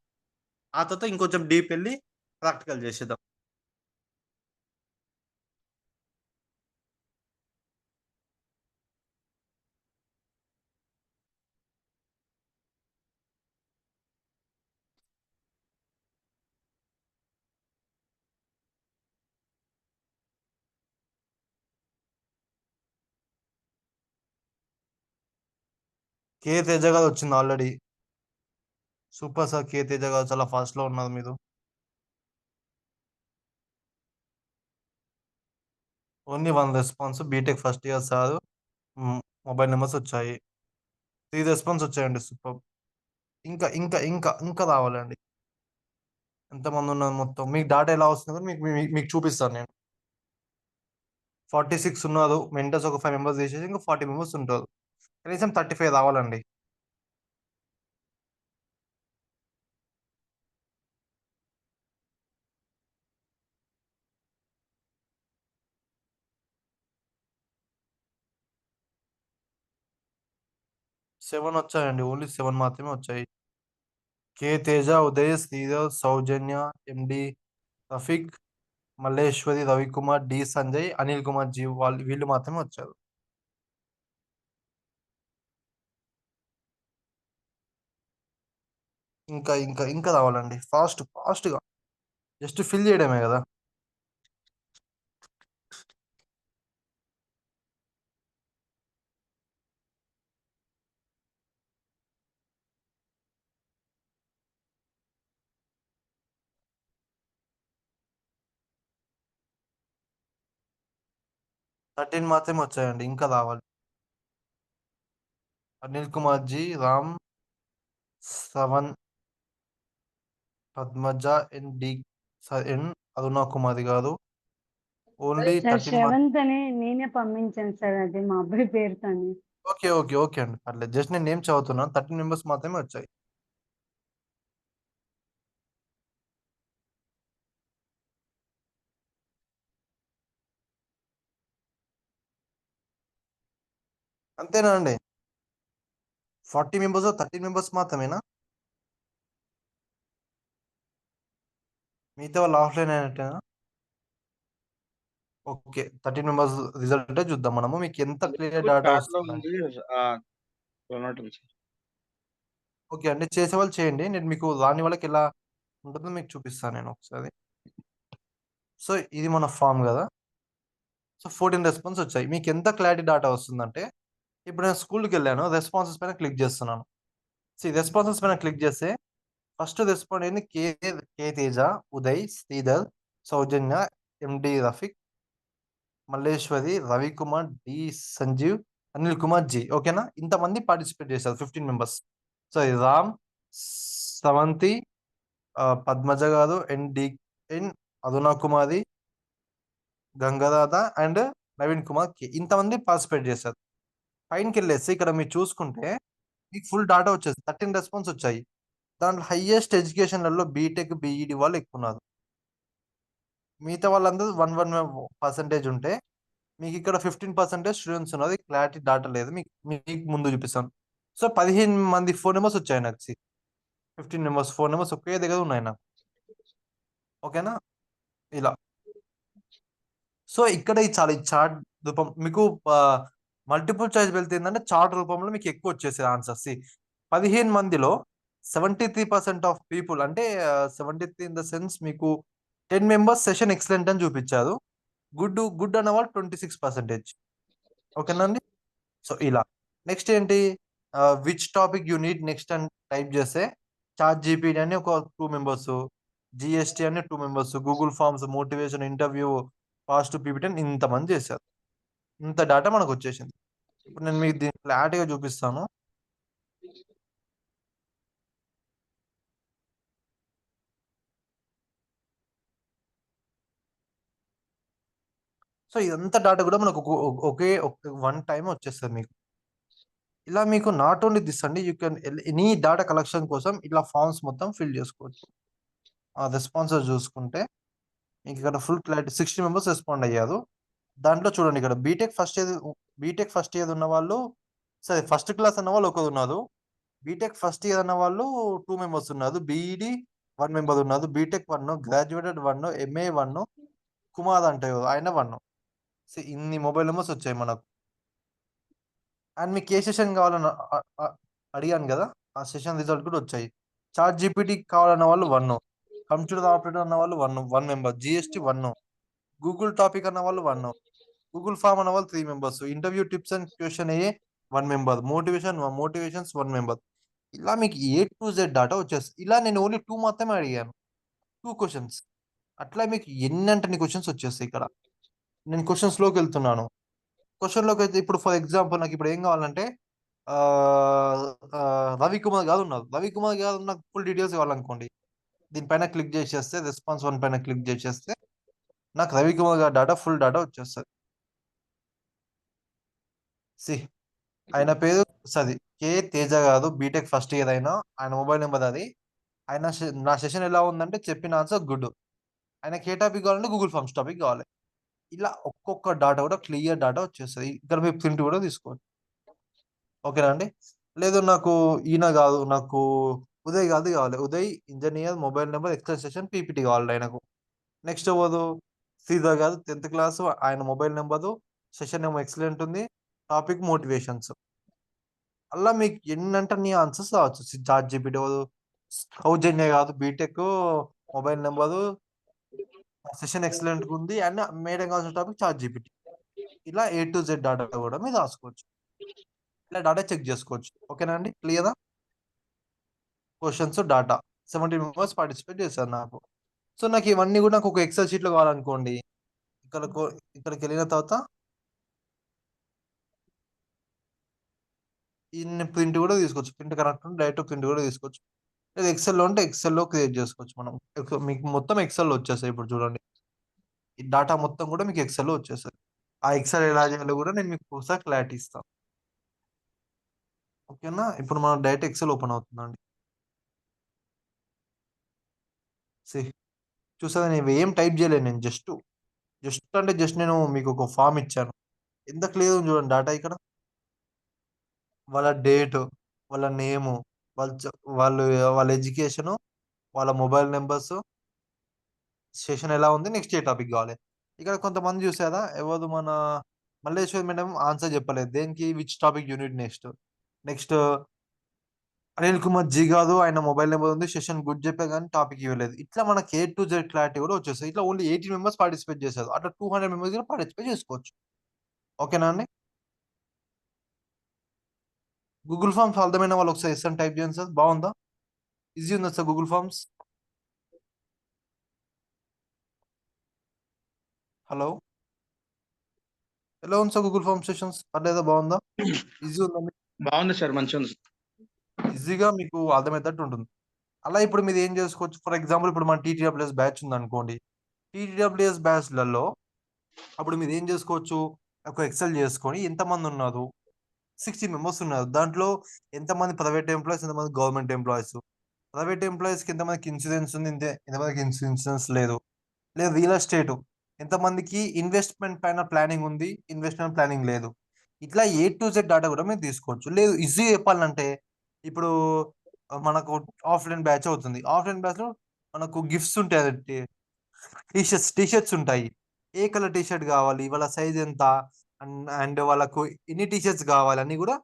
ఆ తర్వాత ఇంకొంచెం డీప్ ఎళ్లి ప్రాక్టికల్ చేసేద్దాం. కే తేజ గారు వచ్చింది already. Super sir K Teja గారు చాలా ఫాస్ట్‌లో ఉన్నారు మీరు. Only 1 response BTech first year sir. Hmm. Mobile numbers వచ్చాయి. 3 రెస్పాన్స్ వచ్చాయండి. సూపర్బ్! ఇంకా రావాలండి. ఎంతమందున్నారు మొత్తం? మీకు డాటా ఎలా వస్తుందో కూడా మీకు చూపిస్తాను నేను. 46 ఉన్నారు. మెంటర్స్ ఒక 5 మెంబర్స్ తీసేసి ఇంకో 40 మెంబర్స్ ఉంటారు. కనీసం 35 రావాలండి. సెవెన్ వచ్చాయండి. ఓన్లీ 7 మాత్రమే వచ్చాయి. కే తేజ, ఉదయ్, శ్రీధర్, సౌజన్య, ఎండి రఫీక్, మల్లేశ్వరి, రవికుమార్, డి సంజయ్, అనిల్ కుమార్ జీ వీళ్ళు మాత్రమే వచ్చారు. ఇంకా రావాలండి. ఫాస్ట్‌గా. జస్ట్ ఫిల్ చేయడమే గదా! . 13 మాత్రమే వచ్చాయండి. ఇంకా రావాలి. అనిల్ కుమార్ జీ, రామ్, శ్రవణ్, పద్మజ, ఎన్ అరుణ కుమారి గారు. ఓన్లీ సార్ 13 శ్రవంత్ అని నేనే పంపించాను సార్ అది మా అబ్బాయి పేరుతోని. ఓకే అండి. పర్లేదు. జస్ట్ నేను నేమ్ చదువుతున్నాను. 13 మెంబర్స్ మాత్రమే వచ్చాయి. అంతేనా అండి? 40 మెంబర్స్ 13 మెంబర్స్ మాత్రమేనా? మిగతా వాళ్ళు ఆఫ్‌లైన్ అయినట్టేనా? ఓకే. 13 మెంబర్స్ రిజల్టే చూద్దాం మనము. మీకు ఎంత క్లియర్ డాటా చాట్‌లో వస్తుందండి? ఉంది. ఉన్నట్టుంది సార్. ఓకే అండి. చేసేవాళ్ళు చేయండి. నేను మీకు రాని వాళ్ళకి ఎలా ఉంటుందో మీకు చూపిస్తాను నేను ఒకసారి. సో, ఇది మన ఫార్మ్ గదా! సో, 14 రెస్పాన్స్ వచ్చాయి. మీకు ఎంత క్లారిటీ డాటా వస్తుందంటే, ఇప్పుడు నేను స్కూలుకెళ్ళాను. రెస్పాన్సెస్ పైన క్లిక్ చేస్తున్నాను. రెస్పాన్సెస్ పైన క్లిక్ చేస్తే ఫస్ట్ రెస్పాండ్ అయింది కే తేజ, ఉదయ్, శ్రీధర్, సౌజన్య, ఎండి రఫీక్, మల్లేశ్వరి, రవికుమార్, డి సంజీవ్, అనిల్ కుమార్ జీ. ఓకేనా, ఇంతమంది పార్టిసిపేట్ చేశారు 15 మెంబర్స్. సో రామ్, సవంతి, పద్మజ గారు, ఎన్ అరుణ కుమారి, గంగారాధ అండ్ నవీన్ కుమార్ కే, ఇంతమంది పార్టిసిపేట్ చేశారు. పైనకి వెళ్ళేసి ఇక్కడ మీరు చూసుకుంటే మీకు ఫుల్ డాటా వచ్చేసి 13 రెస్పాన్స్ వచ్చాయి. దాంట్లో హైయెస్ట్ ఎడ్యుకేషన్లలో బీటెక్, బీఈడి వాళ్ళు ఎక్కువ ఉన్నారు. మిగతా వాళ్ళందరూ 1% ఉంటే మీకు ఇక్కడ 15% స్టూడెంట్స్ ఉన్నది. క్లారిటీ డాటా లేదు, మీకు ముందు చూపిస్తాను. సో 15 మంది 4 నెంబర్స్ వచ్చాయి నాకు. 15 నెంబర్స్ 4 నెంబర్స్ ఒకే దగ్గర ఉన్నాయి నాకు. ఓకేనా, ఇలా. సో ఇక్కడ ఈ చార్ట్ రూపం మీకు మల్టిపుల్ చాయిస్ వెళ్తే ఏంటంటే చార్ట్ రూపంలో మీకు ఎక్కువ వచ్చేసే ఆన్సర్స్. 15 మందిలో 73% ఆఫ్ పీపుల్ అంటే 73 ఇన్ ద సెన్స్ మీకు 10 మెంబర్స్ సెషన్ ఎక్సలెంట్ అని చూపించారు. గుడ్ అన్న వాళ్ళు 26%. ఓకేనా అండి. సో ఇలా నెక్స్ట్ ఏంటి, which topic you need next అని టైప్ చేస్తే చాట్ జీపీటీ అని ఒక 2 మెంబర్స్, జిఎస్టీ అని 2 members, Google forms, motivation, interview, past PPT అని ఇంతమంది చేశారు. ఇంత డేటా మనకు వచ్చేసింది. ఇప్పుడు నేను మీకు దీన్ని క్లారిటీగా చూపిస్తాను. సో ఇదంతా డేటా కూడా మనకు ఒకే వన్ టైం వచ్చేస్తుంది మీకు. ఇలా మీకు నాట్ ఓన్లీ దిస్ అండి, you can any data collection కోసం ఇలా ఫార్మ్స్ మొత్తం ఫిల్ చేసుకోవచ్చు. ఆ రెస్పాన్సెస్ చూసుకుంటే మీకు ఇక్కడ ఫుల్ క్లారిటీ 60 మెంబర్స్ రెస్పాండ్ అయ్యారు. దాంట్లో చూడండి ఇక్కడ బీటెక్ ఫస్ట్ ఇయర్ ఉన్న వాళ్ళు, సరే ఫస్ట్ క్లాస్ అన్న వాళ్ళు ఒకరు ఉన్నారు, బీటెక్ ఫస్ట్ ఇయర్ అన్న వాళ్ళు 2 మెంబర్స్ ఉన్నారు, బీఈడి 1 మెంబర్ ఉన్నారు, బీటెక్ 1, గ్రాడ్యుయేటెడ్ 1, ఎంఏ 1, కుమార్ అంటే ఆయన 1. సో ఇన్ని మొబైల్ నెంబర్స్ వచ్చాయి మనకు. అండ్ మీకు ఏ సెషన్ కావాలని అడిగాను కదా, ఆ సెషన్ రిజల్ట్ కూడా వచ్చాయి. చాట్ జీపీటీ కావాలన్న వాళ్ళు 1, కంప్యూటర్ ఆపరేటర్ అన్న వాళ్ళు 1 మెంబర్, జిఎస్టీ 1, గూగుల్ టాపిక్ అన్న వాళ్ళు 1, గూగుల్ ఫామ్ అన్న వాళ్ళు 3 members, interview tips and question A 1 member, motivations 1 member. ఇలా మీకు A to Z డాటా వచ్చేస్తుంది. ఇలా నేను ఓన్లీ 2 మాత్రమే అడిగాను, 2 క్వశ్చన్స్. అట్లా మీకు ఎన్ని క్వశ్చన్స్ వచ్చేస్తాయి. ఇక్కడ నేను క్వశ్చన్స్లోకి వెళ్తున్నాను. క్వశ్చన్లోకి అయితే ఇప్పుడు ఫర్ ఎగ్జాంపుల్ నాకు ఇప్పుడు ఏం కావాలంటే రవికుమార్ గారు ఉన్నారు, రవికుమార్ గారు నాకు ఫుల్ డీటెయిల్స్ కావాలనుకోండి, దీనిపైన క్లిక్ చేసేస్తే రెస్పాన్స్ 1 పైన క్లిక్ చేసేస్తే నాకు రవికుమార్ గారి డేటా ఫుల్ డేటా వచ్చేస్తుంది. ఆయన పేరు సది కే తేజ గారు, బీటెక్ ఫస్ట్ ఇయర్ అయినా, ఆయన మొబైల్ నెంబర్ అది. ఆయన నా సెషన్ ఎలా ఉందంటే చెప్పిన ఆన్సర్ గుడ్. ఆయనకి ఏ టాపిక్ కావాలంటే గూగుల్ ఫార్మ్స్ టాపిక్ కావాలి. ఇలా ఒక్కొక్క డాటా కూడా క్లియర్ డాటా వచ్చేస్తుంది. ఇక్కడ మీరు ప్రింట్ కూడా తీసుకోవచ్చు. ఓకేనా అండి. లేదు నాకు ఈయన కాదు, నాకు ఉదయ్ కాదు కావాలి, Uday engineer, mobile number, excel session, PPT కావాలి ఆయనకు. నెక్స్ట్ అవ్వదు శ్రీధర్ కాదు 10th క్లాస్, ఆయన మొబైల్ నెంబరు, సెషన్ ఏమో ఎక్సలెంట్ ఉంది, టాపిక్ మోటివేషన్స్. అలా మీకు ఎన్నంటే నీ ఆన్సర్స్ రావచ్చు. చాట్ జీపీటీ సౌజన్య కాదు, BTech, mobile number, session excellent ఉంది అండ్ మేడం కావాల్సిన టాపిక్ చాట్ జీపీటీ. ఇలా A to Z డాటా కూడా మీరు రాసుకోవచ్చు. ఇలా డాటా చెక్ చేసుకోవచ్చు. ఓకేనా అండి, క్లియరా? క్వశ్చన్స్ డాటా 70 మెంబర్స్ పార్టిసిపేట్ చేశారు నాకు. సో నాకు ఇవన్నీ కూడా నాకు ఒక ఎక్సెల్ షీట్లో కావాలనుకోండి, ఇక్కడికి వెళ్ళిన తర్వాత ఇన్ని ప్రింట్ కూడా తీసుకోవచ్చు. ప్రింట్ కరెక్ట్ ఉంటే డైరెక్ట్ ప్రింట్ కూడా తీసుకోవచ్చు. లేదా ఎక్సెల్లో ఉంటే ఎక్సెల్లో క్రియేట్ చేసుకోవచ్చు మనం. మీకు మొత్తం ఎక్సెల్లో వచ్చేస్తాయి. ఇప్పుడు చూడండి, ఈ డాటా మొత్తం కూడా మీకు ఎక్సెల్లో వచ్చేస్తుంది. ఆ ఎక్సెల్ ఎలా చేయాలో కూడా నేను మీకు ఒకసారి క్లారిటీ ఇస్తాను. ఓకేనా, ఇప్పుడు మనం డైరెక్ట్ ఎక్సెల్ ఓపెన్ అవుతుందండి. చూసారా, నేను ఏం టైప్ చేయలేదు, నేను జస్ట్ నేను మీకు ఒక ఫామ్ ఇచ్చాను. ఎంత క్లియర్ ఉంది చూడండి డాటా. ఇక్కడ వాళ్ళ డేట్, వాళ్ళ నేము, వాళ్ళు వాళ్ళ ఎడ్యుకేషను, వాళ్ళ మొబైల్ నెంబర్స్, సెషన్ ఎలా ఉంది, నెక్స్ట్ ఏ టాపిక్ కావాలి. ఇక్కడ కొంతమంది చూసారా, ఎవరు మన మల్లేశ్వరి మేడం ఆన్సర్ చెప్పలేదు దేనికి, which topic unit next Anil Kumar ji కాదు, ఆయన మొబైల్ నెంబర్ ఉంది, సెషన్ గుడ్ చెప్పే కానీ టాపిక్ ఇవ్వలేదు. ఇట్లా మనకి A to Z క్లారిటీ కూడా వచ్చేస్తుంది. ఇట్లా ఓన్లీ 18 మెంబర్స్ పార్టిసిపేట్ చేశారు, అట్లా 200 మెంబర్స్ కూడా పార్టిసిపేట్ చేసుకోవచ్చు. ఓకేనా అండి. గూగుల్ ఫామ్స్ అర్థమైన వాళ్ళు ఒకసారి ఎస్ అని టైప్ చేయండి సార్, బాగుందా? ఈజీ ఉందా సార్ గూగుల్ ఫార్మ్స్? హలో, ఎలా ఉంది సార్ గూగుల్ ఫార్మ్ సెషన్స్? పర్లేదా, బాగుందా? ఈజీ ఉందా మీకు? బాగుంది సార్, మంచిగా ఉంది. ఈజీగా మీకు అర్థమయ్యేటట్టు ఉంటుంది. అలా ఇప్పుడు మీరు ఏం చేసుకోవచ్చు, ఫర్ ఎగ్జాంపుల్ ఇప్పుడు మన టీటీడబ్ల్యూఎస్ బ్యాచ్ ఉంది అనుకోండి. టీటీడబ్ల్యూఎస్ బ్యాచ్లలో అప్పుడు మీరు ఏం చేసుకోవచ్చు, ఒక ఎక్సెల్ చేసుకొని ఎంతమంది ఉన్నారు, 60 మెంబర్స్ ఉన్నారు. దాంట్లో ఎంతమంది ప్రైవేట్ ఎంప్లాయీస్, ఎంతమంది గవర్నమెంట్ ఎంప్లాయీస్, ప్రైవేట్ ఎంప్లాయీస్కి ఎంతమందికి ఇన్సూరెన్స్ ఉంది, ఎంతమందికి ఇన్సూరెన్స్ లేదు, లేదు రియల్ ఎస్టేట్ ఎంతమందికి ఇన్వెస్ట్మెంట్ పైన ప్లానింగ్ ఉంది, ఇన్వెస్ట్మెంట్ ప్లానింగ్ లేదు. ఇట్లా ఏ టు జెడ్ డాటా కూడా మీరు తీసుకోవచ్చు. లేదు ఈజీ చెప్పాలంటే ఇప్పుడు మనకు ఆఫ్లైన్ బ్యాచ్ అవుతుంది. ఆఫ్లైన్ బ్యాచ్ లో మనకు గిఫ్ట్స్ ఉంటాయి, టీషర్ట్స్ ఉంటాయి. ఏ కలర్ టీషర్ట్ కావాలి, వాళ్ళ సైజ్ ఎంత, అండ్ వాళ్ళకు ఎన్ని టీషర్ట్స్ కావాలి అన్ని కూడా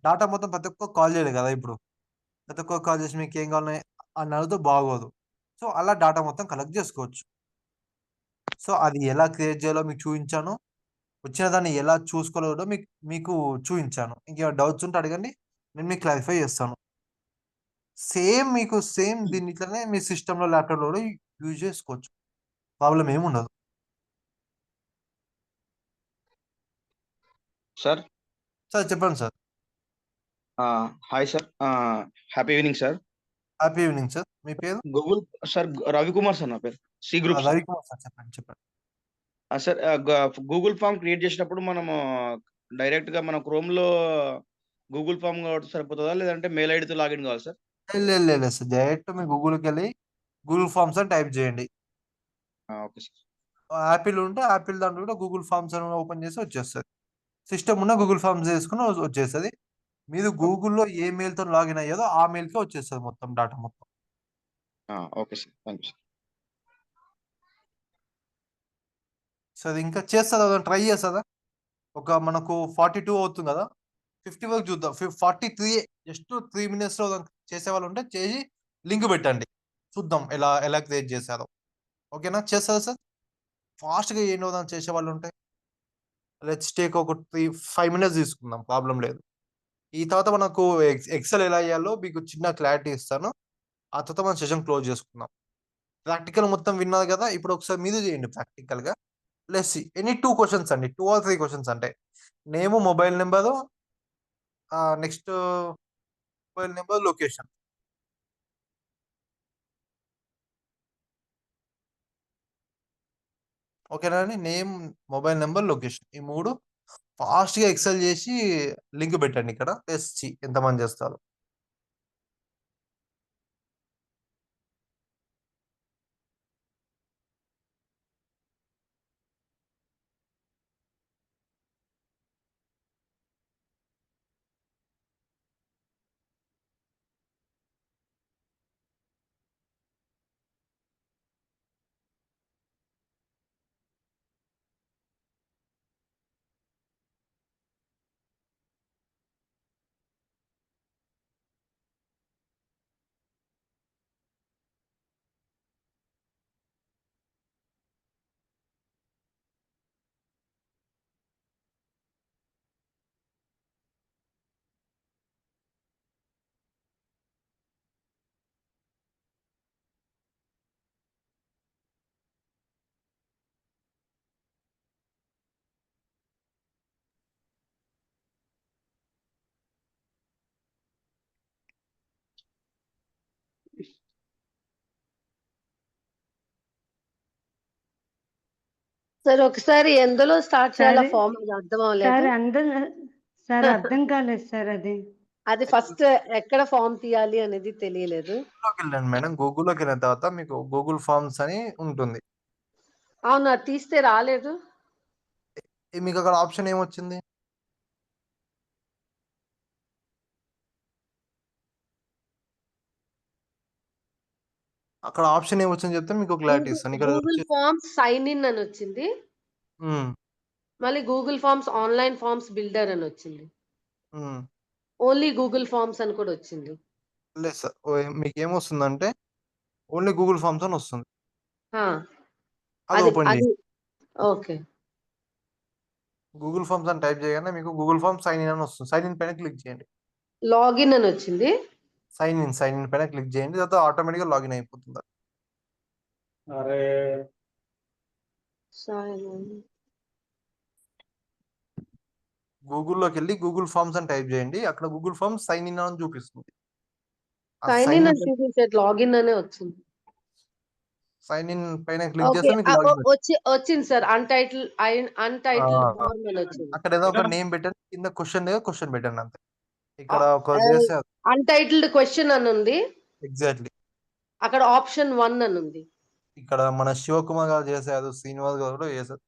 డాటా మొత్తం ప్రతి ఒక్క కాల్ చేయాలి కదా. ఇప్పుడు ప్రతి ఒక్క కాల్ చేసి మీకు ఏం కావాలి అని అడిగితే బాగోదు. సో అలా డాటా మొత్తం కలెక్ట్ చేసుకోవచ్చు. సో అది ఎలా క్రియేట్ చేయాలో మీకు చూపించాను. వచ్చిన దాన్ని ఎలా చూసుకోవాలో కూడా మీకు చూపించాను. ఇంకేమైనా డౌట్స్ ఉంటే అడగండి, నేను మీకు క్లారిఫై చేస్తాను. సేమ్ దీన్ని ఇట్లనే మీ సిస్టంలో ల్యాప్టాప్లో కూడా యూజ్ చేసుకోవచ్చు. ప్రాబ్లం ఏమి ఉండదు. సార్ సార్ చెప్పండి sir. Hi sir, happy evening sir. Happy evening sir. మీ పేరు? గూగుల్ సార్, రవికుమార్ సార్ నా పేరు, C group sir. Ravikumar sir, చెప్పండి. సార్, గూగుల్ ఫామ్ క్రియేట్ చేసినప్పుడు మనము డైరెక్ట్ గా మన క్రోమ్ లో గూగుల్ ఫామ్ కాబట్టి సరిపోతుందా, లేదంటే మెయిల్ ఐడితో లాగిన్ కావాలి సార్? లేదు సార్, డైరెక్ట్ మీ గూగుల్కి వెళ్ళి గూగుల్ ఫామ్స్ అని టైప్ చేయండి. Okay sir. యాపిల్ ఉంటే యాపిల్ దాంట్లో కూడా గూగుల్ ఫామ్స్ అని ఓపెన్ చేసి వచ్చేస్తుంది. సిస్టమ్ ఉన్న గూగుల్ ఫామ్స్ చేసుకుని వచ్చేస్తుంది. మీరు గూగుల్లో ఏ మెయిల్తో లాగిన్ అయ్యేదో ఆ మెయిల్కే వచ్చేస్తుంది మొత్తం డాటా మొత్తం. Okay sir, thank you sir. Sir ఇంకా చేస్తుందా, ట్రై చేస్తుందా? ఒక మనకు 42 అవుతుంది కదా, 50 వరకు చూద్దాం. 43 జస్ట్ 3 minutes చేసే వాళ్ళు ఉంటే చేసి లింక్ పెట్టండి, చూద్దాం ఎలా క్రియేట్ చేశారో. ఓకేనా, చేస్తారా సార్? ఫాస్ట్గా ఏంటో దాన్ని చేసే వాళ్ళు ఉంటే లెట్స్ టేక్ ఒక 5 minutes తీసుకుందాం, ప్రాబ్లం లేదు. ఈ తర్వాత మనకు ఎక్సెల్ ఎలా అయ్యాలో మీకు చిన్న క్లారిటీ ఇస్తాను. ఆ తర్వాత మనం సెషన్ క్లోజ్ చేసుకుందాం. ప్రాక్టికల్ మొత్తం విన్నారు కదా, ఇప్పుడు ఒకసారి మీరు చేయండి ప్రాక్టికల్గా. లెట్స్ ఎనీ 2 questions అండి, 2 or 3 questions అంటే name, mobile number, next mobile number, location. ఓకేనా అండి? నేమ్, మొబైల్ నెంబర్, లొకేషన్, ఈ 3 ఫాస్ట్గా ఎక్సెల్ చేసి లింక్ పెట్టండి ఇక్కడ. లెట్స్ ఎంతమంది చేస్తారు. సార్ ఒకసారి ఎందులో స్టార్ట్ చేయాల సరే. ఫామ్ అది అర్థం సార్ అవ్వలేదు. సార్ అర్థం కాలేదు సార్ అది. అది ఫస్ట్ ఎక్కడ ఫామ్ తీయాలి అనేది తెలియలేదు. గూగుల్లోకి వెళ్ళండి మేడం. గూగుల్లోకి వెళ్ళిన తర్వాత మీకు గూగుల్ ఫార్మ్స్ అని ఉంటుంది. అవును, అది తీస్తే రాలేదు. మీకు అక్కడ ఆప్షన్ ఏమొచ్చింది? అక్కడ ఆప్షన్ ఏమొచ్చింది చెప్తే మీకు క్లారిటీ ఇస్తాను. ఇక్కడ గూగుల్ ఫార్మ్స్ సైన్ ఇన్ అని వచ్చింది, మళ్ళీ Google forms online forms builder అని వచ్చింది, ఓన్లీ గూగుల్ ఫార్మ్స్ అని కూడా వచ్చింది. లేదు సార్, మీకు ఏమొస్తుందంటే ఓన్లీ గూగుల్ ఫార్మ్స్ అని వస్తుంది. అది ఓపెన్ చేయండి. ఓకే, గూగుల్ ఫార్మ్స్ అని టైప్ చేయగానే మీకు గూగుల్ ఫార్మ్ సైన్ ఇన్ అని వస్తుంది. సైన్ ఇన్ పైన క్లిక్ చేయండి. లాగిన్ అని వచ్చింది. సైన్ ఇన్ పైన క్లిక్ చేయండి, తర్వాత ఆటోమేటిక్గా లాగిన్ అయిపోతుంది. గూగుల్లోకి వెళ్ళి గూగుల్ ఫార్మ్స్ అని టైప్ చేయండి, అక్కడ గూగుల్ ఫార్మ్స్ సైన్ ఇన్ అని చూపిస్తుంది. ఆ సైన్ సైన్ ఇన్ ఇన్ అని చూపించే లాగిన్ అనే వచ్చింది. పైన క్లిక్ ఓకే, చేస్తే మీకు లాగిన్ వచ్చింది సార్. అన్టైటిల్డ్ ఫార్మ్ అని వచ్చింది. అక్కడ ఏదో ఒక నేమ్ పెట్టండి, కింద క్వశ్చన్ పెట్టండి అంతే. ఇక్కడ ఒక చేసే అన్టైటిల్డ్ క్వశ్చన్ అని ఉంది, ఎగ్జాక్ట్లీ అక్కడ ఆప్షన్ 1 అని ఉంది. ఇక్కడ మన శివకుమార్ గారు చేశారు, శ్రీనివాస్ గారు కూడా చేశారు.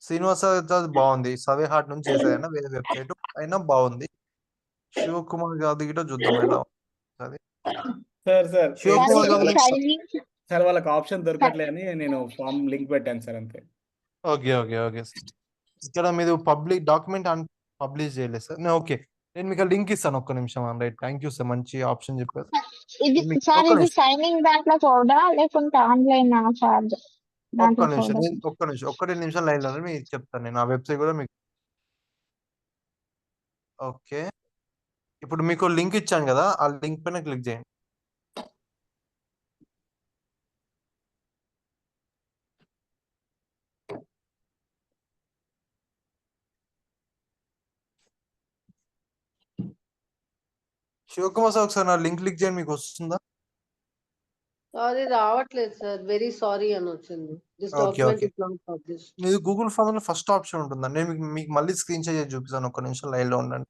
శ్రీనివాస్ గారు బాగుంది, సవే హార్ట్ నుంచి చేశారైనా వేరే వెబ్సైట్ అయినా బాగుంది. శివకుమార్ గారి గిట్ట చూద్దాం ఎలా ఉంటుంది. సార్ శివకుమార్ గారు సార్ వాళ్ళకి ఆప్షన్ దొరకట్లే అని నేను ఫామ్ లింక్ పెట్టాను సార్ అంతే. ఓకే ఇక్కడ మీరు పబ్లిక్ డాక్యుమెంట్ పబ్లిష్ చేయలేదు సార్. ఓకే, నేను మీకు లింక్ ఇస్తాను, ఒక్క నిమిషం. రైట్, థ్యాంక్ యూ సార్, మంచి ఆప్షన్ చెప్పారు. ఇది మీకు సార్ ఒక్క ఇది నిమిషం సైనింగ్ దాంట్లో చూడా లేకుంటే ఆన్లైన్ సార్ ఒక్క దాంట్లో నిమిషం చూడ నేను ఒక్క 2 నిమిషాలు లైన్లో మీకు చెప్తాను. నేను ఆ వెబ్సైట్ కూడా మీకు ఓకే. ఇప్పుడు మీకు లింక్ ఇచ్చాను కదా, ఆ లింక్ పైన క్లిక్ చేయండి. శివకుమార్ సార్ ఒకసారి నా లింక్ క్లిక్ చేయండి, మీకు వస్తుందా? సారీ, రావట్లేదు సార్. వెరీ సారీ అని వచ్చింది. This okay document okay is not published. మీరు గూగుల్ ఫామ్ లో ఫస్ట్ ఆప్షన్ ఉంటుందండి, నేను మీకు మళ్ళీ స్క్రీన్ షేర్ చేసి చూపిస్తాను, ఒక్క నిమిషం లైన్ లో ఉండండి.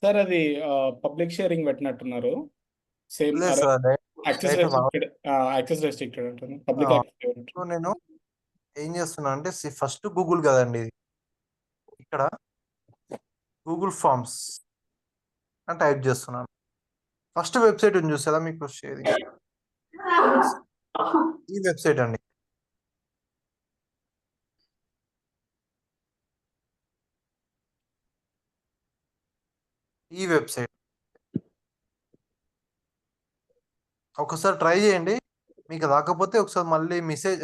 సార్ అది పబ్లిక్ షేరింగ్ పెట్టినట్టున్నారు. సేమ్ లేదు సార్, యాక్సెస్ రెస్ట్రిక్టెడ్ ఉంటుంది. పబ్లిక్ సో నేను ఏం చేస్తున్నా అంటే ఫస్ట్ గూగుల్ కదండి ఇది, ఇక్కడ గూగుల్ ఫార్మ్స్ అని టైప్ చేస్తున్నాను. ఫస్ట్ వెబ్సైట్ ఉంది చూసారా మీకు షేరింగ్, ఈ వెబ్సైట్ అండి. ఈ వెబ్సైట్ ఒకసారి ట్రై చేయండి, మీకు రాకపోతే ఒకసారి మళ్ళీ మెసేజ్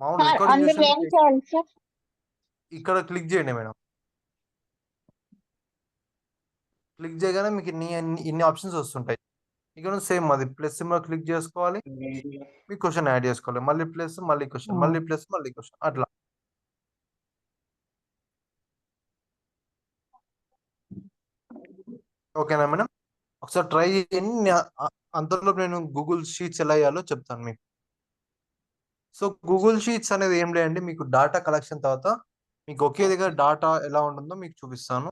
మామూలు రికార్డింగ్ అందులో ఏం చేసి చేయాలి సార్? ఇక్కడ క్లిక్ చేయండి మేడం. క్లిక్ చేయగానే మీకు ఇన్ని ఆప్షన్స్ వస్తుంటాయి. ఇక్కడ సేమ్ అది ప్లస్ సింబల్ క్లిక్ చేసుకోవాలి, మీ క్వశ్చన్ యాడ్ చేసుకోవాలి, మళ్ళీ ప్లస్ మళ్ళీ క్వశ్చన్, మళ్ళీ ప్లస్ మళ్ళీ క్వశ్చన్, అట్లా. ఓకేనా మేడం, ఒకసారి ట్రై చేయండి. అంతలో నేను గూగుల్ షీట్స్ ఎలా వేయాలో చెప్తాను మీకు. సో గూగుల్ షీట్స్ అనేది ఏం లేదండి, మీకు డాటా కలెక్షన్ తర్వాత మీకు ఒకే దగ్గర డాటా ఎలా ఉంటుందో మీకు చూపిస్తాను.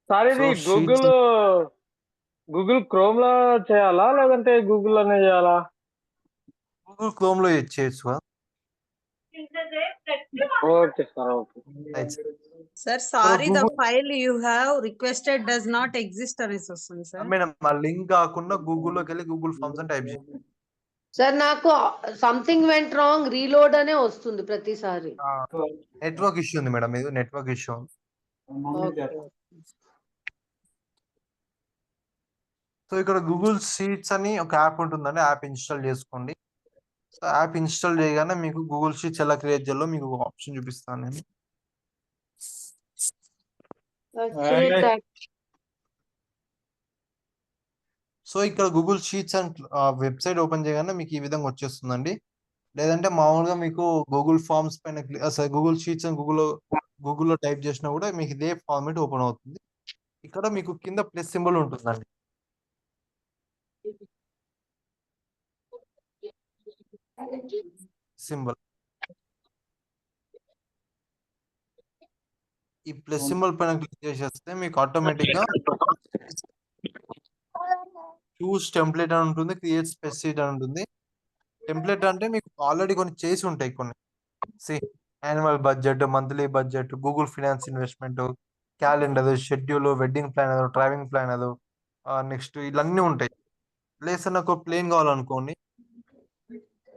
సార్ ఇది గూగుల్ క్రోమ్ లో చేయాలా లేదంటే గూగుల్ లోనే చేయాలా? గూగుల్ క్రోమ్ లో చేయొచ్చు కదా. Okay sir, okay. Sir, sorry, the file you have requested does not exist అనేసి వస్తుంది సార్. మేడం ఆ లింక్ కాకుండా గూగుల్లోకి వెళ్ళి గూగుల్ ఫార్మ్స్ అని టైప్ చేయండి. సార్ నాకు సంథింగ్ వెంట్ రాంగ్, రీలోడ్ అనే వస్తుంది ప్రతిసారి. నెట్వర్క్ ఇష్యూ ఉంది మేడం, ఇది నెట్వర్క్ ఇష్యూ ఉంది. సో ఇక్కడ గూగుల్ షీట్స్ అని ఒక యాప్ ఉంటుందండి, యాప్ ఇన్స్టాల్ చేసుకోండి. సో యాప్ ఇన్స్టాల్ చేయగానే మీకు గూగుల్ షీట్స్ ఎలా క్రియేట్ చేయాలో మీకు ఒక ఆప్షన్ చూపిస్తాను నేను. సో ఇక్కడ Google sheets and website open చేయగానే మీకు ఈ విధంగా వచ్చేస్తుందండి. లేదంటే మామూలుగా మీకు గూగుల్ ఫార్మ్స్ పైన గూగుల్ షీట్స్ అండ్ గూగుల్లో టైప్ చేసినా కూడా మీకు ఇదే ఫార్మేట్ ఓపెన్ అవుతుంది. ఇక్కడ మీకు కింద ప్లస్ సింబల్ ఉంటుందండి. సింబల్, ఈ ప్లస్ సింబల్ పైన క్లిక్ చేసేస్తే మీకు ఆటోమేటిక్ గా చూస్ టెంప్లెట్ అని ఉంటుంది, క్రియేట్ స్ప్రెడ్షీట్ అని ఉంటుంది. టెంప్లెట్ అంటే మీకు ఆల్రెడీ కొన్ని చేసి ఉంటాయి, కొన్ని annual budget, monthly budget, Google finance investment, calendar, schedule, wedding plan, travelling plan, next ఇవన్నీ ఉంటాయి. లేకపోతే నాకు ప్లేన్ కావాలనుకోండి,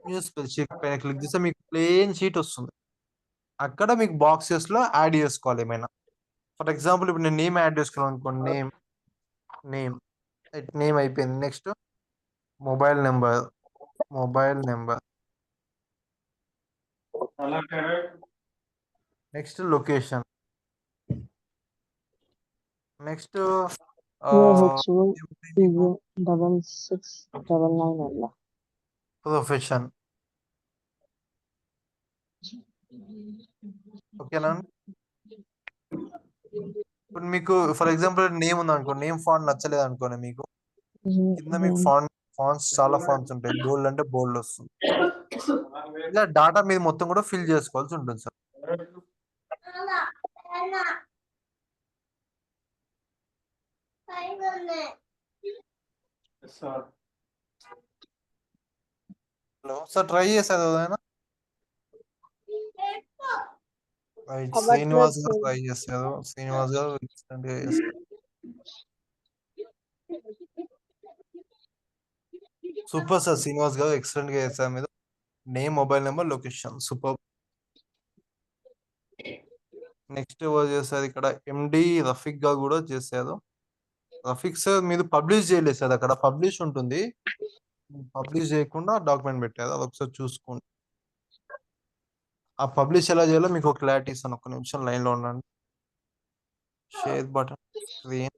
న్యూస్ షీట్ పైన క్లిక్ చేస్తే మీకు ప్లేన్ షీట్ వస్తుంది. అక్కడ మీకు బాక్సెస్ లో యాడ్ చేసుకోవాలి ఏమైనా. ఫర్ ఎగ్జాంపుల్ ఇప్పుడు నేను నేమ్ యాడ్ చేసుకోవాలి అనుకోండి, నేమ్ అయిపోయింది. Next mobile number, next location, next profession. ఓకేనా? ఇప్పుడు మీకు ఫర్ ఎగ్జాంపుల్ నేమ్ ఉందనుకో, నేమ్ ఫాంట్ నచ్చలేదు అనుకోండి మీకు, కింద మీకు ఫాంట్స్ చాలా ఫాంట్స్ ఉంటాయి. బోల్డ్ అంటే బోల్డ్ వస్తుంది. ఇలా డాటా మీద మొత్తం కూడా ఫిల్ చేసుకోవాల్సి ఉంటుంది సార్. హలో సార్, ట్రై చేశారు ఏదైనా? రైట్, శ్రీనివాస్ గారు ట్రై చేశారు. శ్రీనివాస్ గారు recent గా చేశారు. సూపర్ సార్, శ్రీనివాస్ గారు ఎక్సలెంట్ గా చేశారు. మీరు name, mobile number, location super. Next ఎవరు చేశారు ఇక్కడ? ఎండి రఫీక్ గారు కూడా చేశారు. రఫీక్ సార్ మీరు పబ్లిష్ చేయలేదు సార్, అక్కడ పబ్లిష్ ఉంటుంది, పబ్లిష్ చేయకుండా డాక్యుమెంట్ పెట్టారు. అది ఒకసారి చూసుకోండి. ఆ పబ్లిష్ ఎలా చేయాలో మీకు ఒక క్లారిటీ ఇస్తాను. ఒక్క నిమిషం లైన్ లో ఉండండి. Share button, screen.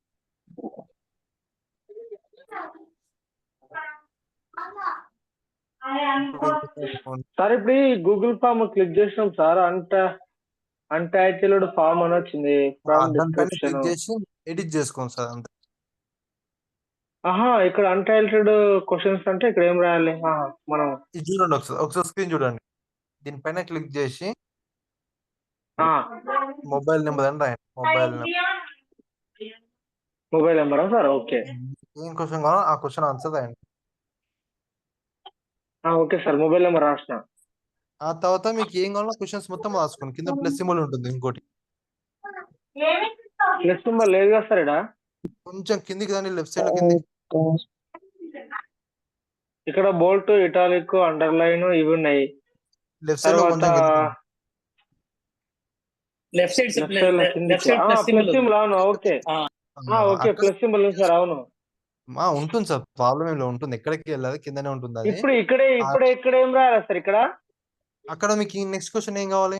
సార్ ఇప్పుడు ఈ గూగుల్ ఫామ్ క్లిక్ చేసినాం సార్, అన్టైటిల్డ్ ఫామ్ అని వచ్చింది ఫ్రమ్ దానిపైన డిస్క్రిప్షన్. క్లిక్ చేసి ఎడిట్ చేసుకోండి సార్ అంతే. ఇక్కడ అన్టైటిల్డ్ క్వశ్చన్స్ అంటే ఇక్కడ ఏం రాయాలి? మనం ఇది చూడండి, ఒకసారి స్క్రీన్ చూడండి. దీనిపైన క్లిక్ చేసి మొబైల్ నెంబర్ అని రాయండి. మొబైల్ నెంబరా సార్? ఓకే ఏం క్వశ్చన్ కావాలో ఆ క్వశ్చన్ ఆన్సర్ రాయండి. ఓకే సార్, మొబైల్ నెంబర్ రాసిన. ఆ తర్వాత మీకు ఏం కావాలో క్వశ్చన్స్ మొత్తం రాసుకోండి. కింద ప్లస్ సింబల్ ఉంటుంది ఇంకోటి. ప్లస్ సింబల్ లేదు కదా సార్ ఇక్కడ? కొంచెం కిందికి దాన్ని లెఫ్ట్ సైడ్ లో కిందికి. ఇక్కడ బోల్ట్, ఇటాలిక్, అండర్లైన్ ఇవి ఉన్నాయి. లెఫ్ట్ సైడ్ లో కొంచెం ప్లస్ సింబల్. అవును, ఓకే ఓకే, ప్లస్ సింబల్ ఉంది సార్. అవును ఉంటుంది సార్, ప్రాబ్లం ఏం ఉంటుంది. ఎక్కడికి వెళ్ళదు, కిందనే ఉంటుంది అది. ఇప్పుడు ఇక్కడ ఏం రాయాలి సార్? ఇక్కడ అక్కడ మీకు నెక్స్ట్ క్వశ్చన్ ఏం కావాలి?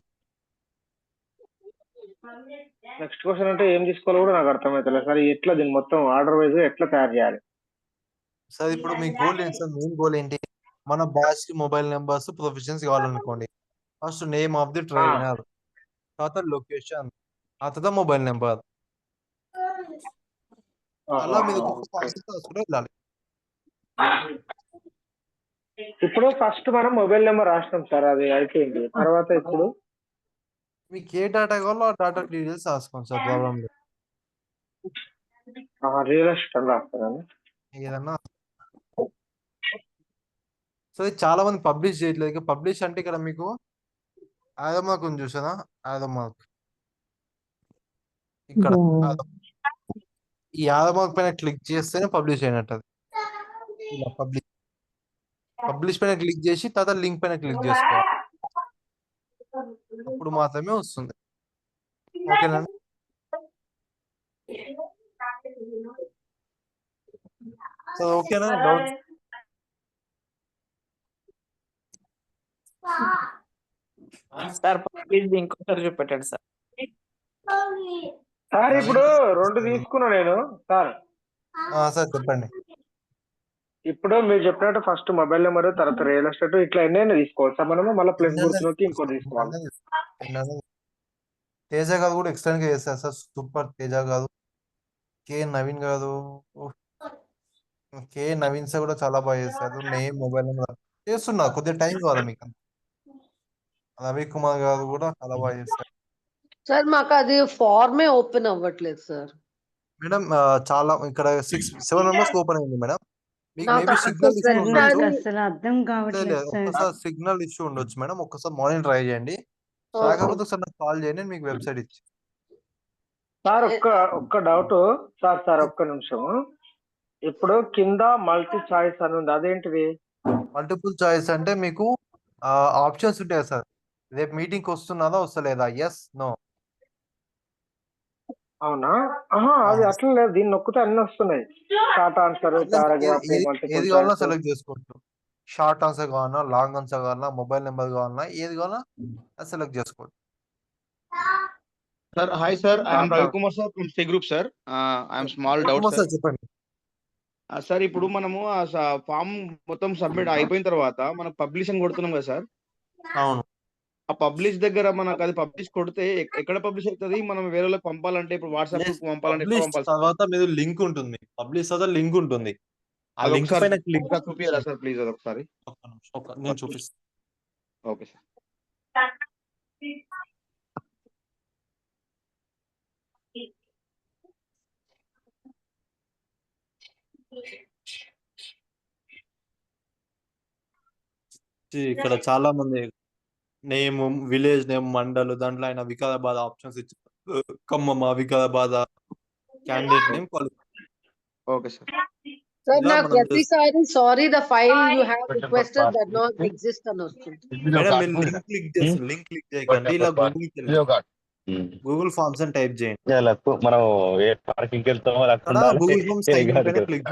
నెక్స్ట్ క్వశ్చన్ అంటే ఏం తీసుకోవాలో కూడా నాకు అర్థమవుతలేదు సార్. ఎట్లా దీన్ని మొత్తం ఆర్డర్ వైజ్ ఎట్లా తయారు చేయాలి సార్? ఇప్పుడు మీ గోల్ ఏంటి సార్? మెయిన్ గోల్ ఏంటి? మన బ్యాచ్ కి మొబైల్ నెంబర్స్, ప్రొఫెషన్స్ కావాలనుకోండి. First name of the trainer, తర్వాత లొకేషన్, ఆ తర్వాత మొబైల్ నెంబర్. అలా మీరు వెళ్ళాలి. ఇప్పుడు ఫస్ట్ మనం మొబైల్ నెంబర్ రాసినాం సార్, అది అయిపోయింది. తర్వాత ఇప్పుడు మీకు ఏ డేటా కావాలో ఆ డేటా డీటెయిల్స్ రాసుకోండి సార్. ప్రాబ్లం లేదు. రియల్ ఎస్టేట్ రాస్తాను ఏదన్నా. సో చాలా మంది పబ్లిష్ చేయట్లేదు. పబ్లిష్ అంటే ఇక్కడ మీకు యారో మార్క్ ఉంది చూసారా? యారో మార్క్ ఇక్కడ. ఈ యారో మార్క్ పైన క్లిక్ చేస్తేనే పబ్లిష్ అయినట్టు. అది ఇలా పబ్లిష్ పైన క్లిక్ చేసి తర్వాత లింక్ పైన క్లిక్ చేసుకోవాలి, అప్పుడు మాత్రమే వస్తుంది. ఓకేనండి? సో ఓకేనా? డౌట్? సార్ ఇంకోసారి చూపెట్టాడు సార్. సార్ ఇప్పుడు 2 తీసుకున్నా నేను సార్. సార్ చెప్పండి. ఇప్పుడు మీరు చెప్పినట్టు ఫస్ట్ మొబైల్ నెంబర్, తర్వాత రియల్ ఎస్టేట్, ఇట్లా ఎన్నైనా తీసుకోవచ్చు సార్ మనము. మళ్ళీ ప్లస్ గుర్తులోకి ఇంకోటి తీసుకోవాలి. తేజ గారు కూడా ఎక్స్టెండ్ గా చేస్తారు సార్. సూపర్ తేజ గారు. కే నవీన్ గారు, కే నవీన్ సార్ కూడా చాలా బాగా చేస్తారు. నేమ్, మొబైల్ నెంబర్ చేస్తున్నారు. కొద్దిగా టైం కావాలి మీకు. రవి కుమార్ గారు కూడా చాలా బాగా చేస్తారు. సార్ మాకు అది ఫార్మే ఓపెన్ అవ్వట్లేదు సార్. మేడం చాలా ఇక్కడ 6-7 మెంబర్స్ ఓపెన్ అయింది మేడం. మీకు నాకు మేబీ సిగ్నల్ ఇష్యూ ఉండొచ్చు. అసలు అర్థం కావట్లేదు సార్. ఒక్కసారి సిగ్నల్ ఇష్యూ ఉండొచ్చు మేడం. ఒక్కసారి మార్నింగ్ ట్రై చేయండి. రాకపోతే ఒకసారి నాకు కాల్ చేయండి, మీకు వెబ్సైట్ ఇచ్చి. సార్ ఒక్క డౌట్ సార్, ఒక్క నిమిషం. ఇప్పుడు కింద మల్టీ చాయిస్ అని ఉంది, అదేంటిది? మల్టిపుల్ చాయిస్ అంటే మీకు ఆప్షన్స్ ఉంటాయి సార్. రేపు మీటింగ్ కి వస్తున్నారా వస్తలేదా, ఎస్ నో. అవునా? అది అట్లా లేదు, దీన్ని నొక్కితే అన్ని వస్తున్నాయి. షార్ట్ ఆన్సర్, పారాగ్రాఫ్, ఏది కావాలన్నా సెలెక్ట్ చేసుకోవచ్చు. షార్ట్ ఆన్సర్ కావాలన్నా, లాంగ్ ఆన్సర్ కావాలన్నా, మొబైల్ నెంబర్ కావాలన్నా, ఏది కావాలన్నా అది సెలెక్ట్ చేసుకోవచ్చు. Sir hi sir, I'm sir Ravikumar sir from C group sir. I'm small doubt Kumar sir. Sir చెప్పండి. సార్ ఇప్పుడు మనము ఆ ఫామ్ మొత్తం సబ్మిట్ అయిపోయిన తర్వాత మనం పబ్లిష్ అని కొడుతున్నాం కదా సార్. అవును. ఆ పబ్లిష్ దగ్గర మనకు అది పబ్లిష్ కొడితే ఎక్కడ పబ్లిష్ అవుతుంది? మనం వేరే వాళ్ళకి పంపాలంటే ఇప్పుడు వాట్సాప్ పంపాలంటే ఎట్లా పబ్లిష్ పంపాలి? తర్వాత మీరు లింక్ ఉంటుంది, పబ్లిష్ తర్వాత లింక్ ఉంటుంది. ఆ అది లింక్ ఒకసారి పైన క్లిక్ చూపియాలా సార్ ప్లీజ్? అది ఒకసారి. నేను చూపిస్తాను. Okay sir. ఇక్కడ చాలా మంది నేమ్, విలేజ్ నేమ్, మండల్, దాంట్లో ఆయన వికారాబాద్ ఆప్షన్స్ ఇచ్చారు. Khammam, Vikarabad, candidate name, okay sir. Sir ఇలా నాకు మనం ప్రతిసారి sorry the file you have requested does not exist అని వస్తుంది. మేడం మీరు లింక్ క్లిక్ చేసి లింక్ క్లిక్ చేయకండి, ఇలా గూగుల్ ఫార్మ్స్ అని టైప్ చేయండి. మనం ఏ పార్కింగ్ వెళ్తామో అక్కడ గూగుల్ ఫార్మ్స్ టైప్ పైన క్లిక్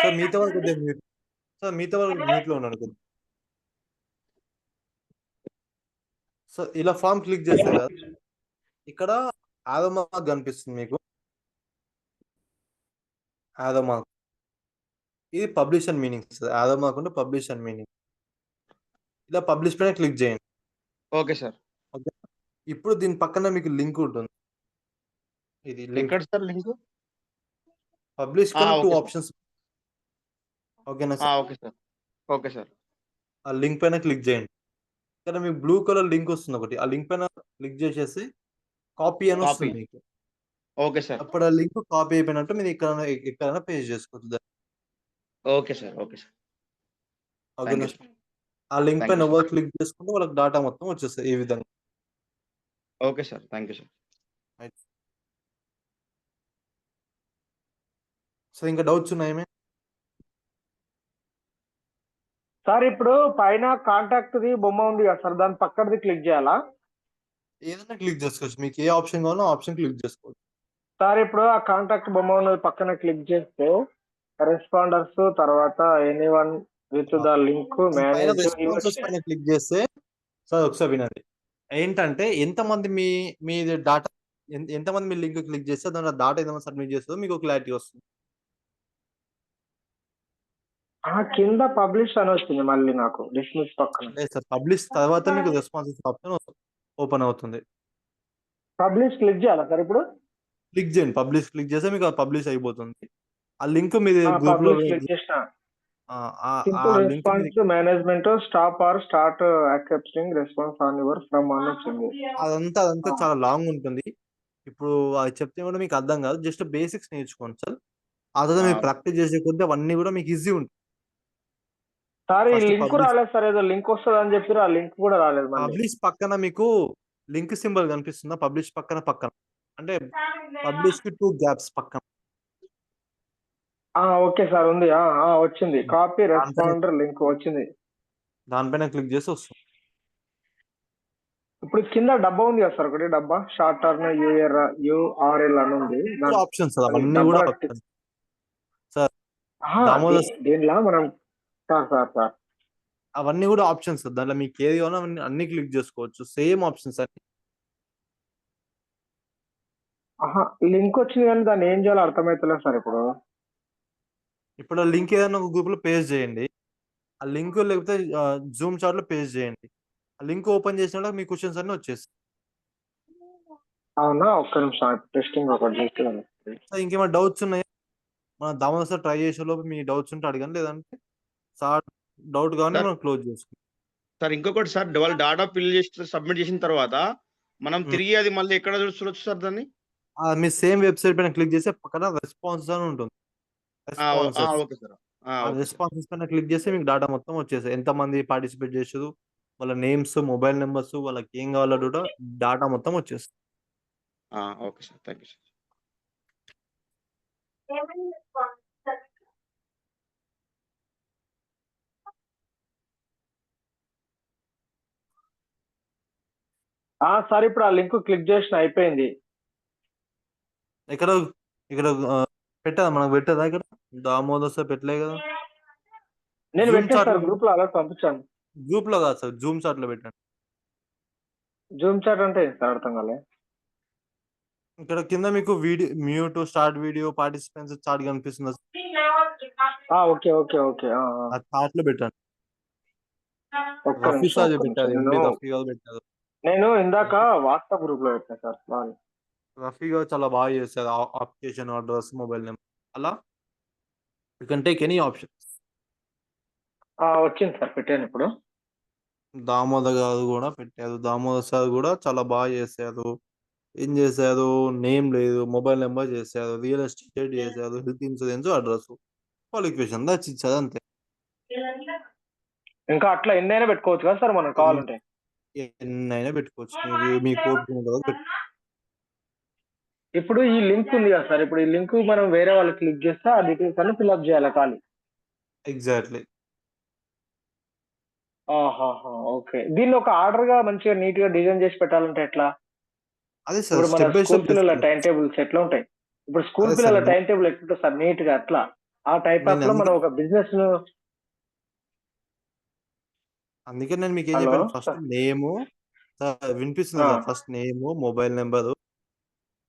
సార్ మిగతా వాళ్ళు కొద్దిగా మ్యూట్, సార్ మిగతా వాళ్ళు మ్యూట్ లో ఉన్నాడు కొద్దిగా. సో ఇలా ఫామ్ క్లిక్ చేస్తారు కదా, ఇక్కడ ఆరో మార్క్ కనిపిస్తుంది మీకు, ఆరో మార్క్. ఇది పబ్లిష్ అండ్ మీనింగ్ సార్, ఆరో మార్క్ ఉంటే పబ్లిష్ అండ్ మీనింగ్. ఇలా పబ్లిష్ పైన క్లిక్ చేయండి. Okay sir. ఓకే, ఇప్పుడు దీని పక్కన మీకు లింక్ ఉంటుంది. ఇది లింక్ ఎక్కడ సార్ లింక్? పబ్లిష్ కి 2 ఓకే సార్. ఆప్షన్స్. ఓకేనా sir? Okay sir. Okay sir. ఆ లింక్ పైన క్లిక్ చేయండి. ఇక్కడ మీకు బ్లూ కలర్ లింక్ వస్తుంది ఒకటి, ఆ లింక్ పైన క్లిక్ చేసేసి కాపీ అని వస్తుంది మీకు. Okay sir. అప్పుడు ఆ లింక్ కాపీ అయిపోయినట్టు మీరు ఎక్కడైనా పేస్ట్ చేసుకోవచ్చు. Okay sir. Okay sir. ఓకేనా? ఆ లింక్ పైన ఎవరు క్లిక్ చేసుకుంటే వాళ్ళకి డాటా మొత్తం వచ్చేస్తుంది ఈ విధంగా. Okay sir. Thank you sir. So ఇంకా డౌట్స్ ఉన్నాయేమే? సార్ ఇప్పుడు పైన కాంటాక్ట్ ది బొమ్మ ఉంది కదా సార్, దాని పక్కనది క్లిక్ చేయాలా? ఏదైనా క్లిక్ చేసుకోవచ్చు, మీకు ఏ ఆప్షన్ కావాలో ఆప్షన్ క్లిక్ చేసుకోవచ్చు. సార్ ఇప్పుడు ఆ కాంటాక్ట్ బొమ్మ ఉన్నది పక్కన క్లిక్ చేస్తే రెస్పాండర్స్, తర్వాత anyone with the link manage responses పైన క్లిక్ చేస్తే సార్ ఒకసారి వినండి, ఏంటంటే ఎంతమంది మీ డాటా, ఎంతమంది మీ లింక్ క్లిక్ చేస్తే దాంట్లో డాటా ఏదైనా సబ్మిట్ చేస్తుందో మీకు క్లారిటీ వస్తుంది. కింద పబ్లిష్ అని వచ్చింది మళ్ళీ నాకు డిస్మిస్ పక్కన. లేదు సార్, పబ్లిష్ తర్వాత మీకు రెస్పాన్సెస్ ఆప్షన్ ఓపెన్ అవుతుంది. పబ్లిష్ క్లిక్ చేయాలా సార్ ఇప్పుడు? క్లిక్ చేయండి, పబ్లిష్ క్లిక్ చేస్తే మీకు పబ్లిష్ అయిపోతుంది. ఆ లింక్ మీది గ్రూప్ లో క్లిక్ చేసిన ఆ link response management stop or start accepting response on your from అని వచ్చింది. అదంతా చాలా లాంగ్ ఉంటుంది. ఇప్పుడు అది చెప్తే కూడా మీకు అర్థం కాదు, జస్ట్ బేసిక్స్ నేర్చుకోండి సార్. ఆ తర్వాత మీరు ప్రాక్టీస్ చేసే కొద్దీ అవన్నీ కూడా మీకు ఈజీ ఉంటుంది. సార్ ఈ లింక్ రాలేదు సార్, ఏదో లింక్ వస్తుంది అని చెప్పారు, ఆ లింక్ కూడా రాలేదు. పబ్లిష్ పక్కన మీకు లింక్ సింబల్ కనిపిస్తుందా? పబ్లిష్ పక్కన అంటే పబ్లిష్ కి 2 గ్యాప్స్ పక్కన. ఓకే సార్, ఉంది. వచ్చింది, కాపీ రెస్పాండర్ లింక్ వచ్చింది. దానిపైన క్లిక్ చేసి వస్తుంది. ఇప్పుడు కింద డబ్బా ఉంది కదా సార్, ఒకటి డబ్బా షార్ట్ టర్మ్ యూఆర్ఎల్ అని ఉంది. ఆప్షన్స్ అవన్నీ కూడా సార్ దీనిలో మనం సార్ అవన్నీ కూడా ఆప్షన్స్, దాంట్లో మీకు ఏది కావాలో అన్ని క్లిక్ చేసుకోవచ్చు, సేమ్ ఆప్షన్స్ అన్ని. లింక్ వచ్చింది కానీ దాన్ని ఏం చేయాలో అర్థమవుతలేదు సార్. ఇప్పుడు లింక్ ఏదైనా ఒక గ్రూప్ లో పేస్ట్ చేయండి, ఆ లింక్ లేకపోతే జూమ్ చాట్ లో పేస్ట్ చేయండి. ఆ లింక్ ఓపెన్ చేసినా మీ క్వశ్చన్స్ అన్ని వచ్చేస్తాయి. అవునా? ఒక్క నిమిషం టెస్టింగ్ ఒకటి. ఇంకేమైనా డౌట్స్ ఉన్నాయా? మన దామోదర్ సార్ ట్రై చేసే లోపు మీ డౌట్స్ ఉంటే అడగండి, లేదంటే సార్ డౌట్ కానీ మనం క్లోజ్ చేసుకుంటాం. సార్ ఇంకొకటి సార్, వాళ్ళు డాటా ఫిల్ చేసి సబ్మిట్ చేసిన తర్వాత మనం తిరిగి అది మళ్ళీ ఎక్కడ చూడొచ్చు సార్ దాన్ని? మీ సేమ్ వెబ్సైట్ పైన క్లిక్ చేస్తే పక్కన రెస్పాన్సెస్ అని ఉంటుంది. రెస్పాన్సెస్ పైన క్లిక్ చేస్తే మీకు డాటా మొత్తం వచ్చేసాయి, ఎంతమంది పార్టిసిపేట్ చేసారు, వాళ్ళ నేమ్స్, మొబైల్ నెంబర్స్, వాళ్ళకి ఏం కావాలో కూడా డాటా మొత్తం వచ్చేస్తుంది. Okay sir, thank you sir. Sir ఇప్పుడు ఆ లింక్ క్లిక్ చేసిన అయిపోయింది. ఇక్కడ పెట్టదా, మనకు పెట్టదా? ఇక్కడ దామోదర్ సార్ పెట్టలే కదా. నేను పెట్టాను సార్, గ్రూప్ లో అలా పంపించాను. గ్రూప్ లో కాదు సార్, జూమ్ చాట్ లో పెట్టండి. జూమ్ చాట్ అంటే ఏంటి సార్ అర్థం కాలే? ఇక్కడ కింద మీకు video mute, start video, participants chat కనిపిస్తుంది. Okay okay okay. ఆ చార్ట్ లో పెట్టండి. ఒక్క రఫీ నిమిషం సార్ ఒక్క నిమిషం. పెట్టారు, ఎండి రఫీ గారు పెట్టారు. నేను ఇందాక వాట్సాప్ గ్రూప్ లో పెట్టాను సార్. సారీ. రఫీ గారు చాలా బాగా చేశారు. అప్లికేషన్, అడ్రస్, మొబైల్ నెంబర్ అలా you can take any option. వచ్చింది సార్, పెట్టాను ఇప్పుడు. దామోదర్ గారు కూడా పెట్టారు. దామోదర్ సార్ కూడా చాలా బాగా చేశారు. ఏం చేశారు? నేమ్ లేదు, మొబైల్ నెంబర్ చేశారు, రియల్ ఎస్టేట్ చేశారు, health insurance, address, qualification that's ఇచ్చారు అంతే. ఇంకా అట్లా ఎన్నైనా పెట్టుకోవచ్చు కదా సార్ మనం కావాలంటే? ఎన్నైనా పెట్టుకోవచ్చు, మీ కోరిక ఉంటుంది. ఇప్పుడు ఈ లింక్ ఉంది కదా సార్, ఇప్పుడు ఈ లింక్ మనం వేరే వాళ్ళకి క్లిక్ చేస్తే ఆ డీటెయిల్స్ అన్ని ఫిల్అప్ చేయాలి ఖాళీ. ఎగ్జాక్ట్లీ. ఓకే. దీన్ని ఒక ఆర్డర్ గా మంచిగా నీట్ గా డిజైన్ చేసి పెట్టాలంటే ఎట్లా? అదే సార్, ఇప్పుడు మన స్టెప్ బై స్కూల్ స్టెప్ పిల్లల టైం టేబుల్స్ ఎట్లా ఉంటాయి? ఇప్పుడు స్కూల్ అదే పిల్లల సార్, టైం టేబుల్ ఎట్లుంటుంది సార్ నీట్ గా అట్లా? ఆ టైప్ ఆఫ్ లో మనం ఒక బిజినెస్ ను. అందుకే నేను మీకు ఏం హలో చెప్పాను, ఫస్ట్ నేము వినిపిస్తుంది సార్, ఫస్ట్ నేము, మొబైల్ నెంబరు,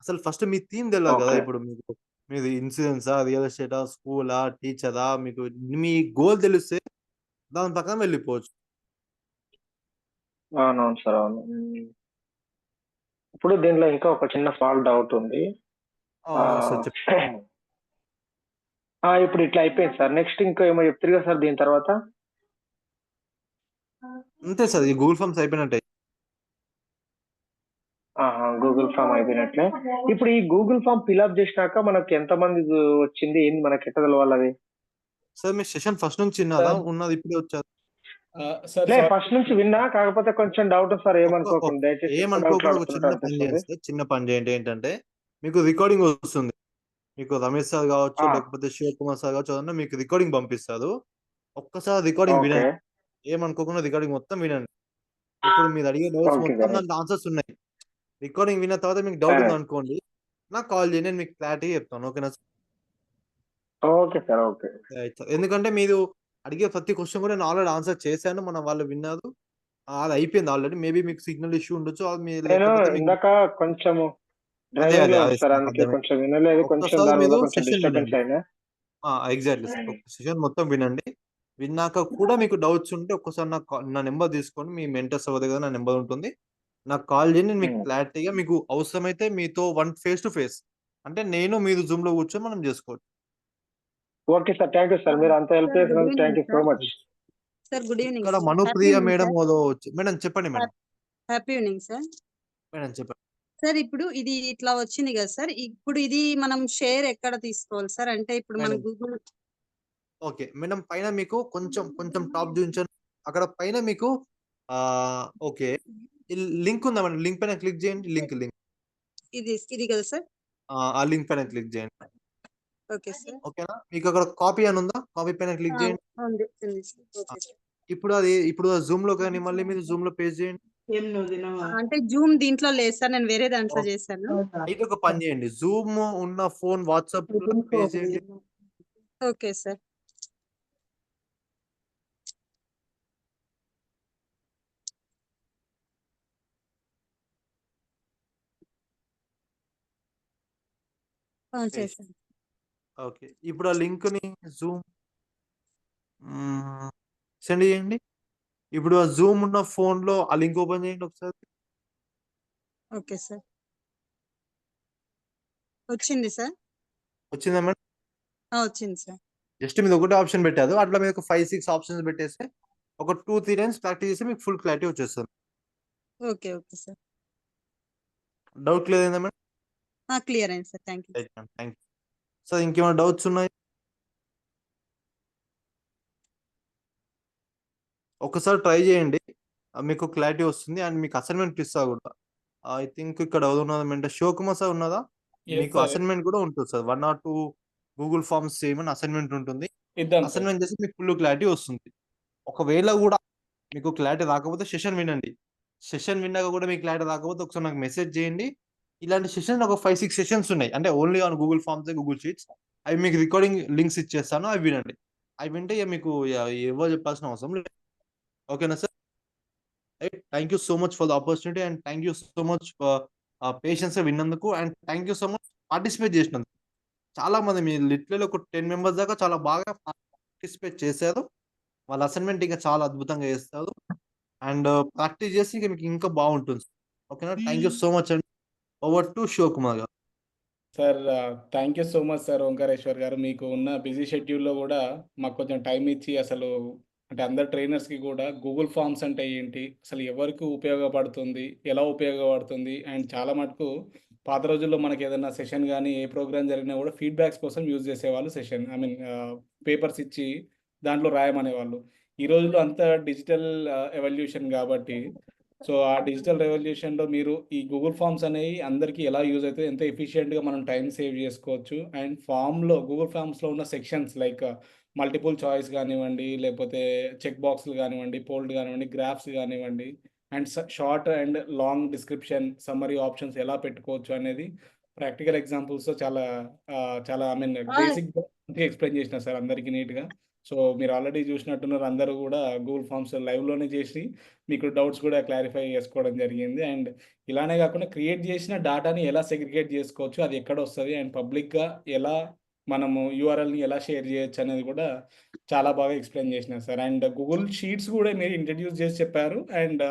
అసలు ఫస్ట్ మీ థీమ్ తెలియదు కదా. ఓకే. ఇప్పుడు మీకు మీది ఇన్సూరెన్సా, రియల్ ఎస్టేటా, స్కూలా, టీచరా, మీకు మీ గోల్ తెలిస్తే దాని ప్రకారం వెళ్ళిపోవచ్చు. అవునవును సార్, అవును. ఇప్పుడు దీనిలో ఇంకా ఒక చిన్న స్మాల్ డౌట్ ఉంది. సార్ చెప్పండి. ఇప్పుడు ఇట్లా అయిపోయింది సార్. నెక్స్ట్ ఇంకా ఏమో చెప్తారు కదా సార్ దీని తర్వాత? అంతే సార్, ఈ గూగుల్ ఫామ్స్ అయిపోయినట్టే. గూగుల్ ఫామ్ అయిపోయినట్లే. ఇప్పుడు ఈ గూగుల్ ఫామ్ ఫిల్అప్ చేసినాక మనకి ఎంత మంది వచ్చింది ఏంది మనకి ఎట్లా తెలవాలి అది? సార్ మీ సెషన్ ఫస్ట్ నుంచి విన్నారా, ఉన్నది ఇప్పుడే వచ్చారు? ఫస్ట్ నుంచి విన్నా, కాకపోతే కొంచెం డౌట్ సార్, ఏమనుకోకుండా దయచేసి. ఏమనుకోకుండా ఒక చిన్న పని చేయండి సార్. చిన్న పని చేయండి. ఏంటంటే మీకు రికార్డింగ్ వస్తుంది, మీకు రమేష్ సార్ కావచ్చు, లేకపోతే శివకుమార్ సార్ కావచ్చు, అదన్నా మీకు రికార్డింగ్ పంపిస్తారు. ఒక్కసారి రికార్డింగ్ వినండి, ఏమనుకోకుండా రికార్డింగ్ మొత్తం వినండి. ఇప్పుడు మీరు అడిగే డౌట్స్ మొత్తం దాంట్లో ఆన్సర్స్ ఉన్నాయి. రికార్డింగ్ విన్న తర్వాత మీకు డౌట్ ఉంది అనుకోండి, నాకు కాల్ చేయండి, నేను మీకు క్లారిటీ చెప్తాను. ఓకేనా సార్? Okay sir, okay. ఎందుకంటే మీరు అడిగే ప్రతి క్వశ్చన్ కూడా నేను ఆల్రెడీ ఆన్సర్ చేశాను, మన వాళ్ళు విన్నారు, అది అయిపోయింది ఆల్రెడీ. మేబీ మీకు సిగ్నల్ ఇష్యూ ఉండొచ్చు, నేను ఇందాక కొంచెం డ్రైవింగ్ లో సార్, అందుకే కొంచెం వినలేదు, కొంచెం దాని వల్ల కొంచెం డిస్టర్బెన్స్ అయినా. ఎగ్జాక్ట్లీ సార్, ఒక సెషన్ మొత్తం వినండి. విన్నాక కూడా మీకు డౌట్స్ ఉంటే ఒక్కసారి నా నెంబర్ తీసుకోండి, మీ మెంటర్స్ ఎవరి దగ్గర నా నెంబర్ ఉంటుంది, నాకు కాల్ చేయండి. నేను మీకు క్లారిటీగా, మీకు అవసరమైతే మీతో ఫేస్ టు ఫేస్, అంటే నేను మీరు జూమ్ లో కూర్చొని మనం చేసుకోవచ్చు. Okay sir, thank you sir, మీరు అంత హెల్ప్ చేసినందుకు thank you so much sir. Good evening. ఇక్కడ మనుప్రియ మేడం మేడం చెప్పండి madam. Happy evening sir. Madam చెప్పండి సార్. ఇప్పుడు ఇది ఇట్లా వచ్చింది కదా సార్, ఇప్పుడు ఇది మనం షేర్ ఎక్కడ తీసుకోవాలి సార్? అంటే ఇప్పుడు మన గూగుల్. ఓకే మేడం, పైన మీకు కొంచెం కొంచెం టాప్ చూపించండి, అక్కడ పైన మీకు ఓకే లింక్ ఉందా మేడం? లింక్ పైన క్లిక్ చేయండి. లింక్ ఇది కదా సార్? ఆ లింక్ పైన క్లిక్ చేయండి. Okay sir. ఓకేనా? మీకు అక్కడ కాపీ అని ఉందా? కాపీ పైన క్లిక్ చేయండి. ఇప్పుడు జూమ్ లో కానీ మళ్ళీ మీరు జూమ్ లో పేజ్ చేయండి. అంటే జూమ్ దీంట్లో లేదు సార్, నేను వేరే దాంట్లో చేశాను. అయితే ఒక పని చేయండి, జూమ్ ఉన్న ఫోన్ వాట్సాప్ పేజ్ చేయండి. Okay sir. చేశాను. ఓకే, ఇప్పుడు ఆ లింక్ ని జూమ్ సెండ్ చేయండి. ఇప్పుడు ఆ జూమ్ ఉన్న ఫోన్ లో ఆ లింక్ ఓపెన్ చేయండి ఒకసారి. ఓకే సార్, వచ్చింది సార్. వచ్చిందా మేడం? వచ్చింది సార్. జస్ట్ మీద ఒకటే ఆప్షన్ పెట్టారు, అట్లా మీరు ఒక 5-6 ఆప్షన్స్ పెట్టేస్తే ఒక 2-3 టైమ్స్ ప్రాక్టీస్ చేస్తే మీకు ఫుల్ క్లారిటీ వచ్చేస్తుంది. Okay okay sir. డౌట్ లేదైందా మేడం? క్లియర్ అయింది sir, thank you. Thank you sir. ఇంకేమైనా డౌట్స్ ఉన్నాయి? ఒకసారి ట్రై చేయండి, మీకు క్లారిటీ వస్తుంది. అండ్ మీకు అసైన్మెంట్ ఇస్తా కూడా. ఐ థింక్ ఇక్కడ ఎవరు ఉన్నదంటే శివకుమార్ సార్ ఉన్నదా? మీకు అసైన్మెంట్ కూడా ఉంటుంది సార్, 1 or 2 గూగుల్ ఫార్మ్స్ చేయమని అసైన్మెంట్ ఉంటుంది. అసైన్మెంట్ చేసి మీకు ఫుల్ క్లారిటీ వస్తుంది. ఒకవేళ కూడా మీకు క్లారిటీ రాకపోతే సెషన్ వినండి. సెషన్ విన్నాక కూడా మీకు క్లారిటీ రాకపోతే ఒకసారి నాకు మెసేజ్ చేయండి. ఇలాంటి సెషన్ ఒక 5-6 సెషన్స్ ఉన్నాయి, అంటే only on Google forms, Google sheets. అవి మీకు రికార్డింగ్ లింక్స్ ఇచ్చేస్తాను, అవి వినండి. అవి వింటే మీకు ఎవరు చెప్పాల్సిన అవసరం లేదు. ఓకేనా sir? Right. Thank you so much for the opportunity and thank you so much for patience విన్నందుకు and thank you so much participate చేసినందుకు. చాలా మంది మీ లిటరల్లీ ఒక 10 మెంబర్స్ దాకా చాలా బాగా పార్టిసిపేట్ చేశారు. వాళ్ళ అసైన్మెంట్ ఇంకా చాలా అద్భుతంగా చేస్తారు అండ్ ప్రాక్టీస్ చేసి ఇక మీకు ఇంకా బాగుంటుంది. ఓకేనా? థ్యాంక్ యూ సో మచ్ అండి. ఓవర్ టు శివకుమార్ గారు. Sir thank you so much sir Omkareshwar గారు. మీకు ఉన్న బిజీ షెడ్యూల్లో కూడా మాకు కొంచెం టైం ఇచ్చి అసలు అంటే అందరు ట్రైనర్స్కి కూడా గూగుల్ ఫామ్స్ అంటే ఏంటి, అసలు ఎవరికి ఉపయోగపడుతుంది, ఎలా ఉపయోగపడుతుంది అండ్ చాలా మటుకు పాత రోజుల్లో మనకి ఏదైనా సెషన్ కానీ ఏ ప్రోగ్రామ్ జరిగినా కూడా ఫీడ్బ్యాక్స్ కోసం యూజ్ చేసేవాళ్ళు సెషన్ పేపర్స్ ఇచ్చి దాంట్లో రాయమనేవాళ్ళు. ఈ రోజుల్లో అంతా డిజిటల్ ఎవల్యూషన్ కాబట్టి సో ఆ డిజిటల్ రెవల్యూషన్లో మీరు ఈ గూగుల్ ఫామ్స్ అనేవి అందరికీ ఎలా యూజ్ అవుతాయి, ఎంత ఎఫిషియెంట్గా మనం టైం సేవ్ చేసుకోవచ్చు అండ్ గూగుల్ ఫామ్స్లో ఉన్న సెక్షన్స్ లైక్ మల్టిపుల్ చాయిస్ కానివ్వండి, లేకపోతే చెక్ బాక్స్లు కానివ్వండి, పోల్డ్ కానివ్వండి, గ్రాఫ్స్ కానివ్వండి and short and long description summary options ఎలా పెట్టుకోవచ్చు అనేది ప్రాక్టికల్ ఎగ్జాంపుల్స్తో చాలా బేసిక్గా ఎక్స్ప్లెయిన్ చేసిన సార్ అందరికీ నీట్గా. సో మీరు ఆల్రెడీ చూసినట్టున్నారు, అందరూ కూడా గూగుల్ ఫామ్స్ లైవ్లోనే చేసి మీకు డౌట్స్ కూడా క్లారిఫై చేసుకోవడం జరిగింది. అండ్ ఇలానే కాకుండా క్రియేట్ చేసిన డాటాని ఎలా సెగ్రిగేట్ చేసుకోవచ్చు, అది ఎక్కడ వస్తుంది అండ్ పబ్లిక్గా ఎలా మనము యూఆర్ఎల్ని ఎలా షేర్ చేయొచ్చు అనేది కూడా చాలా బాగా ఎక్స్ప్లెయిన్ చేసినారు సార్. అండ్ గూగుల్ షీట్స్ కూడా మీరు ఇంట్రడ్యూస్ చేసి చెప్పారు అండ్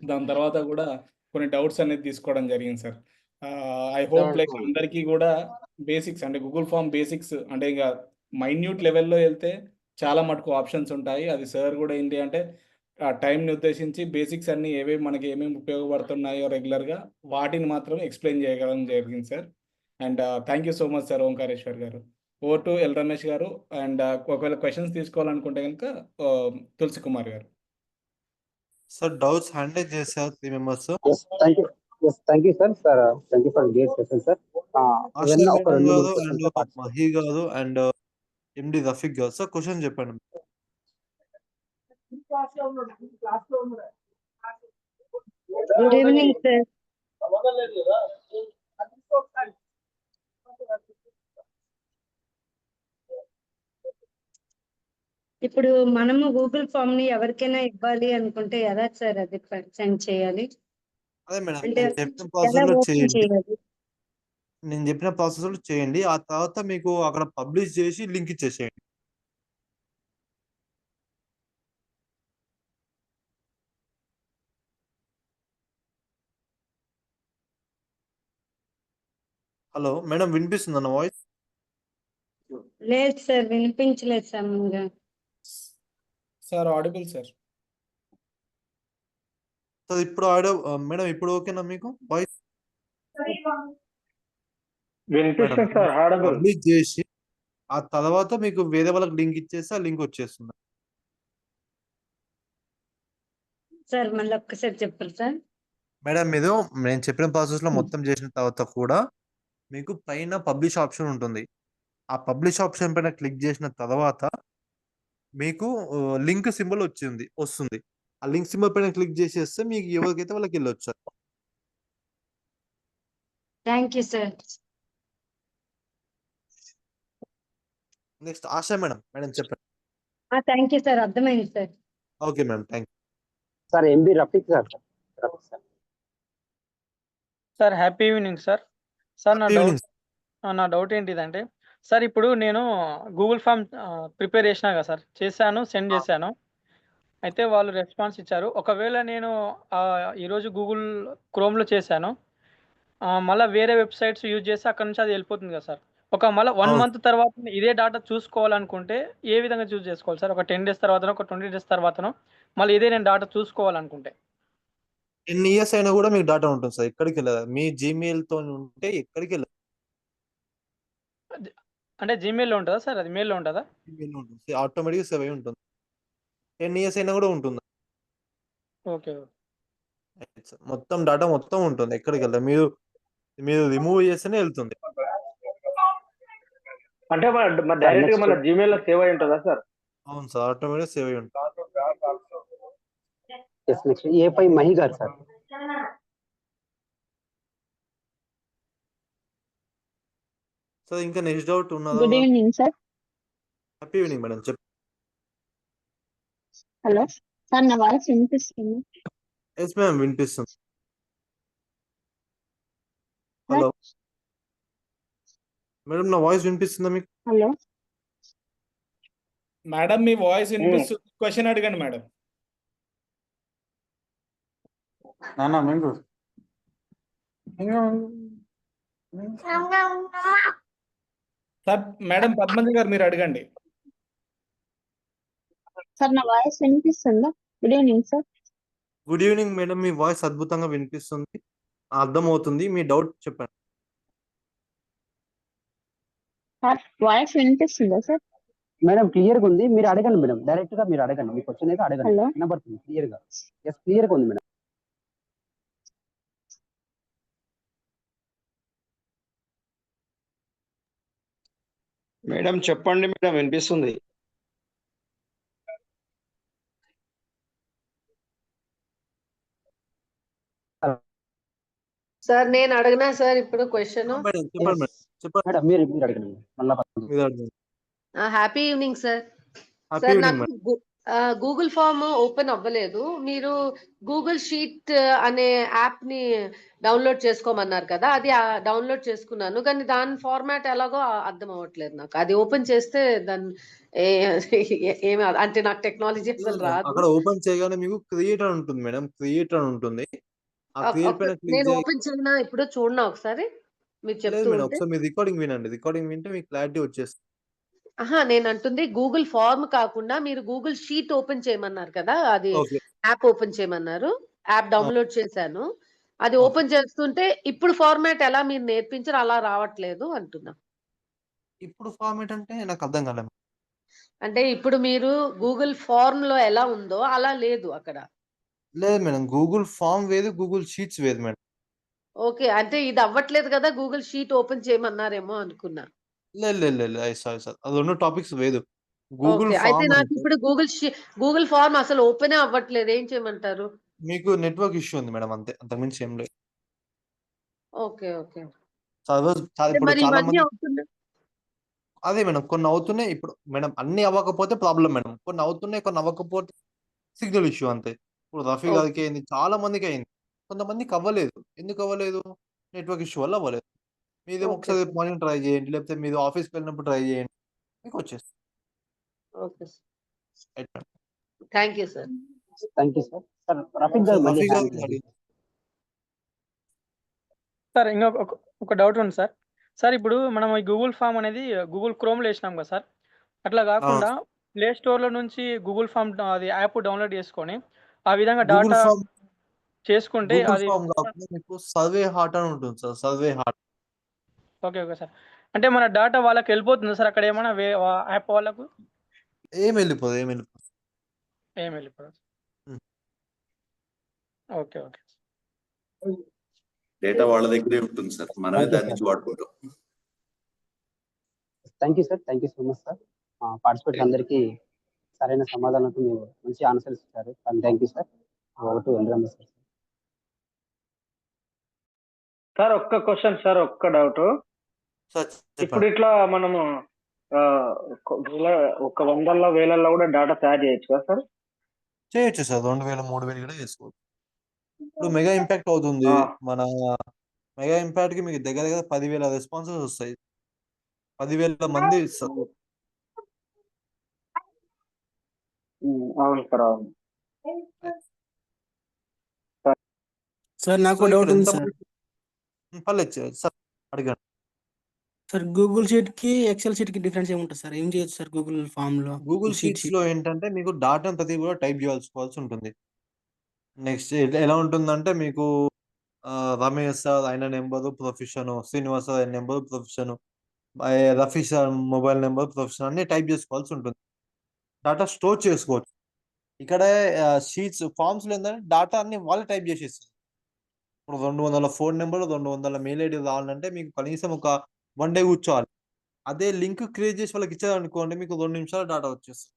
దాని తర్వాత కూడా కొన్ని డౌట్స్ అనేది తీసుకోవడం జరిగింది సార్. ఐ హోప్ లైక్ అందరికీ కూడా బేసిక్స్ అంటే గూగుల్ ఫామ్ బేసిక్స్ అంటే ఇక మైన్యూట్ లెవెల్లో వెళ్తే చాలా మటుకు ఆప్షన్స్ ఉంటాయి. అది సార్ కూడా ఏంటి అంటే టైంని ఉద్దేశించి బేసిక్స్ అన్ని మనకి ఏమేమి ఉపయోగపడుతున్నాయో రెగ్యులర్గా వాటిని మాత్రం ఎక్స్ప్లెయిన్ చేయగలం జరిగింది sir. And thank you so much sir Omkareshwar గారు. ఓవర్ టు ఎల్ రమేష్ గారు అండ్ ఒకవేళ క్వశ్చన్స్ తీసుకోవాలనుకుంటే కనుక తులసి కుమార్ గారు. సార్ డౌట్స్ హ్యాండిల్ చేశారు 3 members. Thank you sir. Thank you for great session sir. ఏదైనా ఒక 2-3 క్వశ్చన్స్ మహి గారు అండ్ ఎండి రఫీక్ గారు. సార్ క్వశ్చన్ చెప్పండి. Good evening sir. ఇప్పుడు మనము గూగుల్ ఫామ్ ని ఎవరికైనా ఇవ్వాలి అనుకుంటే ఎలా సార్ అది సెండ్ చేయాలి? అదే మేడం అంటే నేను చెప్పిన ఎలా ప్రాసెస్ లో ఓపెన్ చేయండి. చేయాలి? నేను చెప్పిన ప్రాసెస్ లో చేయండి. ఆ తర్వాత మీకు అక్కడ పబ్లిష్ చేసి లింక్ ఇచ్చేసేయండి. హలో మేడం, వినిపిస్తుందా నా వాయిస్? లేదు సార్, వినిపించలేదు సమంగా. Sir audible sir. సార్ ఇప్పుడు ఆడియో మేడం ఇప్పుడు ఓకేనా మీకు వాయిస్? వినిపిస్తుంది సార్, ఆడబుల్. పబ్లిష్ చేసి ఆ తర్వాత మీకు వేరే వాళ్ళకి లింక్ ఇచ్చేసి ఆ లింక్ వచ్చేస్తుంది. సార్ మళ్ళీ ఒక్కసారి చెప్పరు సార్? మేడం మీరు నేను చెప్పిన ప్రాసెస్ లో మొత్తం చేసిన తర్వాత కూడా మీకు పైన పబ్లిష్ ఆప్షన్ ఉంటుంది. ఆ పబ్లిష్ ఆప్షన్ పైన క్లిక్ చేసిన తర్వాత మీకు లింక్ సింబల్ వస్తుంది. ఆ లింక్ సింబల్ పైన క్లిక్ చేసేస్తే మీకు ఎవరికైతే వాళ్ళకి వెళ్ళొచ్చు. Thank you sir. Next ASHA madam. Madam చెప్పండి. థ్యాంక్ యూ సార్, అర్థమైంది sir. Okay madam, thank you. Sir MB Rafiq sir. Sir happy evening sir. Sir నా డౌట్ ఏంటిదంటే సార్, ఇప్పుడు నేను గూగుల్ ఫామ్ ప్రిపేర్ చేసినా కదా సార్, చేశాను, సెండ్ చేశాను. అయితే వాళ్ళు రెస్పాన్స్ ఇచ్చారు. ఒకవేళ నేను ఈరోజు గూగుల్ క్రోమ్లో చేశాను, మళ్ళీ వేరే వెబ్సైట్స్ యూజ్ చేస్తే అక్కడ నుంచి అది వెళ్ళిపోతుంది కదా సార్. మళ్ళీ 1 మంత్ తర్వాత ఇదే డేటా చూసుకోవాలనుకుంటే ఏ విధంగా చూస్ చేసుకోవాలి సార్? ఒక 10 డేస్ తర్వాతనో, ఒక 20 డేస్ తర్వాతనో మళ్ళీ ఇదే నేను డేటా చూసుకోవాలనుకుంటే? 10 years అయినా కూడా మీకు డేటా ఉంటుంది సార్, ఎక్కడికి వెళ్ళదు. మీ జీమెయిల్ తో ఉంటే ఎక్కడికి వెళ్ళదు. అంటే జీమెయిల్లో ఉంటుందా సార్? అది మెయిల్లో ఉంటుందా? జీమెయిల్లో ఉంటుంది, ఆటోమేటిక్గా సేవ్ అయి ఉంటుంది. 10 years అయినా కూడా ఉంటుంది. ఓకే. మొత్తం డేటా మొత్తం ఉంటుంది, ఎక్కడికి వెళ్ళదు. మీరు రిమూవ్ చేస్తేనే వెళ్తుంది. అంటే డైరెక్ట్ గా మన జీమెయిల్ లో సేవ్ అయి ఉంటుందా సార్? అవును సార్, ఆటోమేటిక్ సేవ్ అయి ఉంటుంది. ఏపై మహి గారు సార్. సార్ ఇంకా నెక్స్ట్ డౌట్ ఉన్నదా? Good evening sir. Happy evening madam, చెప్పండి. హలో సార్, నా వాయిస్ వినిపిస్తుంది? ఎస్ మ్యామ్ వినిపిస్తుంది. హలో మేడం, నా వాయిస్ వినిపిస్తుందా మీకు? హలో మేడం మీ వాయిస్ వినిపిస్తుంది. క్వశ్చన్ అడగండి మేడం. నాన్న మింగు సార్ మేడం పద్మజ గారు మీరు అడగండి. సార్ నా వాయిస్ వినిపిస్తుందా? Good evening sir. Good evening madam, మీ వాయిస్ అద్భుతంగా వినిపిస్తుంది, అర్థమవుతుంది. మీ డౌట్ చెప్పండి. సార్ వాయిస్ వినిపిస్తుందా సార్? మేడం క్లియర్ గా ఉంది, మీరు అడగండి మేడం, డైరెక్ట్ గా మీరు అడగండి, మీ క్వశ్చన్ అయితే అడగండి. హలో వినబడుతుంది క్లియర్ గా. ఎస్ క్లియర్ గా ఉంది మేడం. మేడం చెప్పండి మేడం, వినిపిస్తుంది. సార్ నేను అడగనా సార్ ఇప్పుడు క్వశ్చన్? మేడం చెప్పండి మేడం, చెప్పండి మేడం మీరు అడగండి మళ్ళా. మీరు అడగండి. Happy evening sir. Happy sir evening నాకు మేడం. గూగుల్ ఫామ్ ఓపెన్ అవ్వలేదు. మీరు గూగుల్ షీట్ అనే యాప్ ని డౌన్లోడ్ చేసుకోమన్నారు కదా, అది డౌన్లోడ్ చేసుకున్నాను, కానీ దాని ఫార్మాట్ ఎలాగో అర్థం అవ్వట్లేదు నాకు. అది ఓపెన్ చేస్తే దాన్ని ఏమి అంటే నాకు టెక్నాలజీ అసలు రాదు. అక్కడ ఓపెన్ చేయగానే మీకు క్రియేట్ అని ఉంటుంది మేడం, క్రియేట్ అని ఉంటుంది. ఆ క్రియేట్ పైన క్లిక్ నేను చేయ ఓపెన్ చేయనా ఇప్పుడు? చూడనా ఒకసారి మీరు లేదు చెప్తూ మేడం, ఉంటే. ఒకసారి మీరు రికార్డింగ్ వినండి, రికార్డింగ్ వింటే మీకు క్లారిటీ వచ్చేస్తుంది. నేను అంటుంది గూగుల్ ఫార్మ్ కాకుండా మీరు గూగుల్ షీట్ ఓపెన్ చేయమన్నారు కదా, అది ఓకే యాప్ ఓపెన్ చేయమన్నారు. యాప్ డౌన్లోడ్ చేశాను. అది ఓకే. ఓపెన్ చేస్తుంటే ఇప్పుడు ఫార్మాట్ ఎలా మీరు నేర్పించారు అలా రావట్లేదు అంటున్నా. ఇప్పుడు ఫార్మేట్ అంటే నాకు అర్థం కాలేదు. అంటే ఇప్పుడు మీరు గూగుల్ ఫార్మ్ లో ఎలా ఉందో అలా లేదు అక్కడ. లేదు మేడం, గూగుల్ ఫామ్ వేరు, గూగుల్ షీట్స్ వేరు మేడం. ఓకే, అంటే ఇది అవ్వట్లేదు కదా, గూగుల్ షీట్ ఓపెన్ చేయమన్నారేమో అనుకున్నా. లేదు లేదు లేదు, సారీ సార్, అది రెండు టాపిక్స్ వేరు. గూగుల్ ఓకే, అయితే ఫామ్ నాకు అంటే ఇప్పుడు గూగుల్ ఫార్మ్ అసలు ఓపెన్ అవ్వట్లేదు, ఏం చేయమంటారు? మీకు నెట్వర్క్ ఇష్యూ ఉంది మేడం, అంతే, అంతకుమించి ఏం లేదు. ఓకే ఓకే, సర్వర్ ఇప్పుడు మరి చాలా ఇవన్నీ మంది అవుతుంది. అదే మేడం, కొన్ని అవుతున్నాయి ఇప్పుడు మేడం, అన్ని అవ్వకపోతే ప్రాబ్లం మేడం, కొన్ని అవుతున్నాయి, కొన్ని అవ్వకపోతే సిగ్నల్ ఇష్యూ అంతే. ఇప్పుడు రఫీ గారికి అయింది, చాలా మందికి అయింది, కొంతమందికి అవ్వలేదు. ఎందుకు అవ్వలేదు? నెట్వర్క్ ఇష్యూ వల్ల అవ్వలేదు. మీరేమో ఓకే ఒకసారి మార్నింగ్ ట్రై చేయండి, లేకపోతే మీరు ఆఫీస్కి వెళ్ళినప్పుడు ట్రై చేయండి, మీకు వచ్చేస్తుంది. Okay right madam. Thank you sir. Thank you sir. Sir Rafiq sir గారు మళ్ళీ రఫీ హ్యాండ్ గారిని అడిగి సార్ ఒక డౌట్ ఉంది సార్. సార్ ఇప్పుడు మనం ఈ గూగుల్ ఫామ్ అనేది గూగుల్ క్రోమ్లో వేసినాం కదా సార్, అట్లా కాకుండా ప్లే స్టోర్లో నుంచి గూగుల్ ఫామ్ అది యాప్ డౌన్లోడ్ చేసుకొని ఆ విధంగా గూగుల్ డాటా ఫామ్ చేసుకుంటే గూగుల్ అది. ఫామ్ కాకుండా మీకు సర్వే హార్ట్ అని ఉంటుంది sir, survey heart. Okay okay sir, అంటే మన డాటా వాళ్ళకి వెళ్ళిపోతుంది సార్ అక్కడ ఏమైనా యాప్ వాళ్ళకు? ఏం వెళ్ళిపోదు, ఏం వెళ్ళిపోదు. ఏం వెళ్ళిపోదు. Okay okay. డేటా వాళ్ళ దగ్గరే ఉంటుంది సార్, మనమే థ్యాంక్ యూ దాని నుంచి సార్. వాడుకుంటాం. Thank you sir, thank you so much sir. Participates అందరికీ సరైన సమాధానంతో మీరు మంచి ఆన్సర్స్ ఇచ్చారు. Thank you sir. ఒకటి వెళ్ళరామ సార్. సార్ ఒక్క క్వశ్చన్ సార్, ఒక్క డౌట్. సార్ ఇప్పుడు ఇట్లా మనము ఒక వందల్లో వేలల్లో కూడా డేటా తయారు చేయొచ్చు కదా సార్? చేయొచ్చు సార్, 2000 3000 కూడా చేసుకోవచ్చు. ఇప్పుడు మెగా ఇంపాక్ట్ అవుతుంది, మన మెగా ఇంపాక్ట్ కి మీకు దగ్గర దగ్గర 10,000 రెస్పాన్సెస్ వస్తాయి, 10,000 మంది ఇస్తారు. అవును సార్, అవును సార్. నాకు డౌట్ ఉంది సార్. పర్లేదు సార్, అడగండి. సార్ గూగుల్ షీట్ కి ఎక్సెల్ షీట్ కి డిఫరెన్స్ ఏముంటుంది సార్? ఏం చేయొచ్చు సార్ గూగుల్ ఫామ్ లో? గూగుల్ షీట్స్ లో ఏంటంటే మీకు డాటా ప్రతి కూడా టైప్ చేయాల్సి ఉంటుంది. నెక్స్ట్ ఎలా ఉంటుందంటే మీకు రమేష్ సార్ ఆయన నెంబరు ప్రొఫెషన్, శ్రీనివాస్ సార్ ఆయన number profession, Rafi sir mobile number profession అన్ని టైప్ చేసుకోవాల్సి ఉంటుంది. డాటా స్టోర్ చేసుకోవచ్చు. ఇక్కడ షీట్స్ ఫామ్స్ లో ఏంటంటే డాటా అన్ని వాళ్ళు టైప్ చేసేస్తారు. ఇప్పుడు 200 ఫోన్ నెంబర్, 200 మెయిల్ ఐడి రావాలంటే మీకు కనీసం ఒక 1 డే కూర్చోవాలి. అదే లింక్ క్రియేట్ చేసి వాళ్ళకి ఇచ్చారనుకోండి, మీకు 2 నిమిషాల డాటా వచ్చేస్తుంది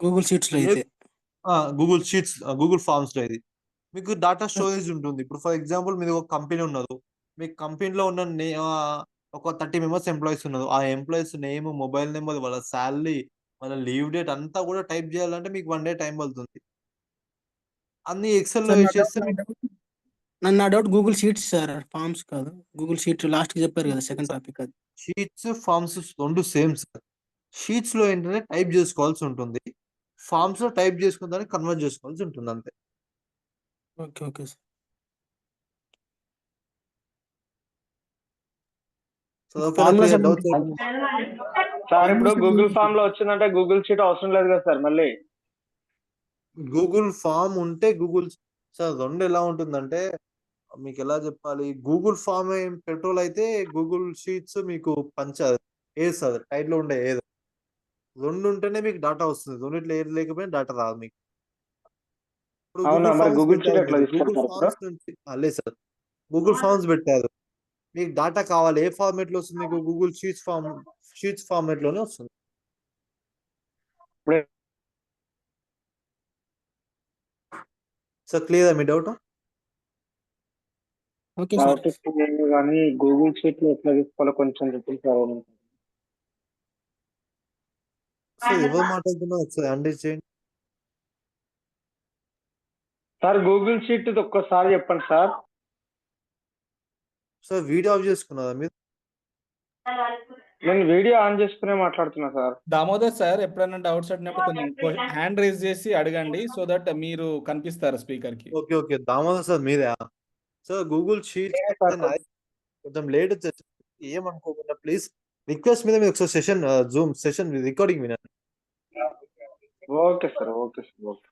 గూగుల్ షీట్స్ లో అయితే. గూగుల్ షీట్స్, గూగుల్ ఫార్మ్స్ లో ఇది మీకు డాటా స్టోరేజ్ ఉంటుంది. ఇప్పుడు ఫర్ ఎగ్జాంపుల్ మీరు ఒక కంపెనీ ఉన్నారు, మీ కంపెనీలో ఉన్న ఒక 30 మెంబర్స్ ఎంప్లాయీస్ ఉన్నారు. ఆ ఎంప్లాయీస్ నేమ్, మొబైల్ నెంబర్, వాళ్ళ శాలరీ, వాళ్ళ లీవ్ డేట్ అంతా కూడా టైప్ చేయాలంటే మీకు 1 డే టైం పడుతుంది. అన్ని ఎక్సెల్ లో సార్ వేసేస్తే నా doubt Google sheets sir, forms కాదు. గూగుల్ షీట్ లాస్ట్ కి చెప్పారు కదా సెకండ్ టాపిక్ అది. షీట్స్ ఫార్మ్స్ రెండు సేమ్ సార్. షీట్స్ లో ఏంటంటే టైప్ చేసుకోవాల్సి ఉంటుంది, ఫార్మ్స్ లో టైప్ చేసుకున్న దాన్ని కన్వర్ట్ చేసుకోవాల్సి ఉంటుంది అంతే. Okay okay sir. Formulas doubts sir ఇప్పుడు గూగుల్ ఫామ్ లో వచ్చిందంటే గూగుల్ షీట్ అవసరం లేదు కదా సార్ మళ్ళీ. గూగుల్ ఫామ్ ఉంటే గూగుల్ సార్ రెండు ఎలా ఉంటుందంటే మీకు ఎలా చెప్పాలి, గూగుల్ ఫామ్ పెట్రోల్ అయితే గూగుల్ షీట్స్ మీకు ఏది సార్ టైట్ లో ఉండే ఏది రెండు ఉంటేనే మీకు డాటా వస్తుంది, రెండిట్లో ఏది లేకపోయినా డాటా రాదు మీకు. ఇప్పుడు అవునా గూగుల్ మరి ఫామ్స్ గూగుల్ షీట్ పెట్టారు, ఎట్లా మీరు గూగుల్ తీసుకెళ్తారు ఇప్పుడు? ఫామ్స్ నుంచి లేదు సార్, గూగుల్ ఫామ్స్ పెట్టారు, మీకు డాటా కావాలి ఏ ఫార్మేట్ లో వస్తుంది మీకు, గూగుల్ షీట్స్ ఫార్మేట్ లోనే వస్తుంది. సార్ క్లియర్ మీ doubt? Okay sir. Doubt clear కానీ గూగుల్ షీట్ లో ఎట్లా తీసుకోవాలో కొంచెం చెప్పించారు సార్. ఎవరు మాట్లాడుతున్నారు ఒకసారి హ్యాండిల్ చేయండి సార్. గూగుల్ షీట్ ఒక్కసారి చెప్పండి సార్. సార్ వీడియో ఆఫ్ చేసుకున్నారా మీరు? నేను వీడియో ఆన్ చేసుకునే మాట్లాడుతున్నా సార్. దామోదర్ సార్, ఎప్పుడైనా డౌట్స్ అడిగినప్పుడు కొంచెం హ్యాండ్ రేజ్ చేసి అడగండి, సో దట్ మీరు కనిపిస్తారు స్పీకర్ కి. ఓకే ఓకే దామోదర్ సార్ మీరే సార్. గూగుల్ షీట్స్ కొంచెం లేట్ ఏమనుకోకుండా ప్లీజ్, రిక్వెస్ట్ మీద మీరు ఒకసారి జూమ్ సెషన్ రికార్డింగ్ వినండి. Okay sir, okay sir, okay.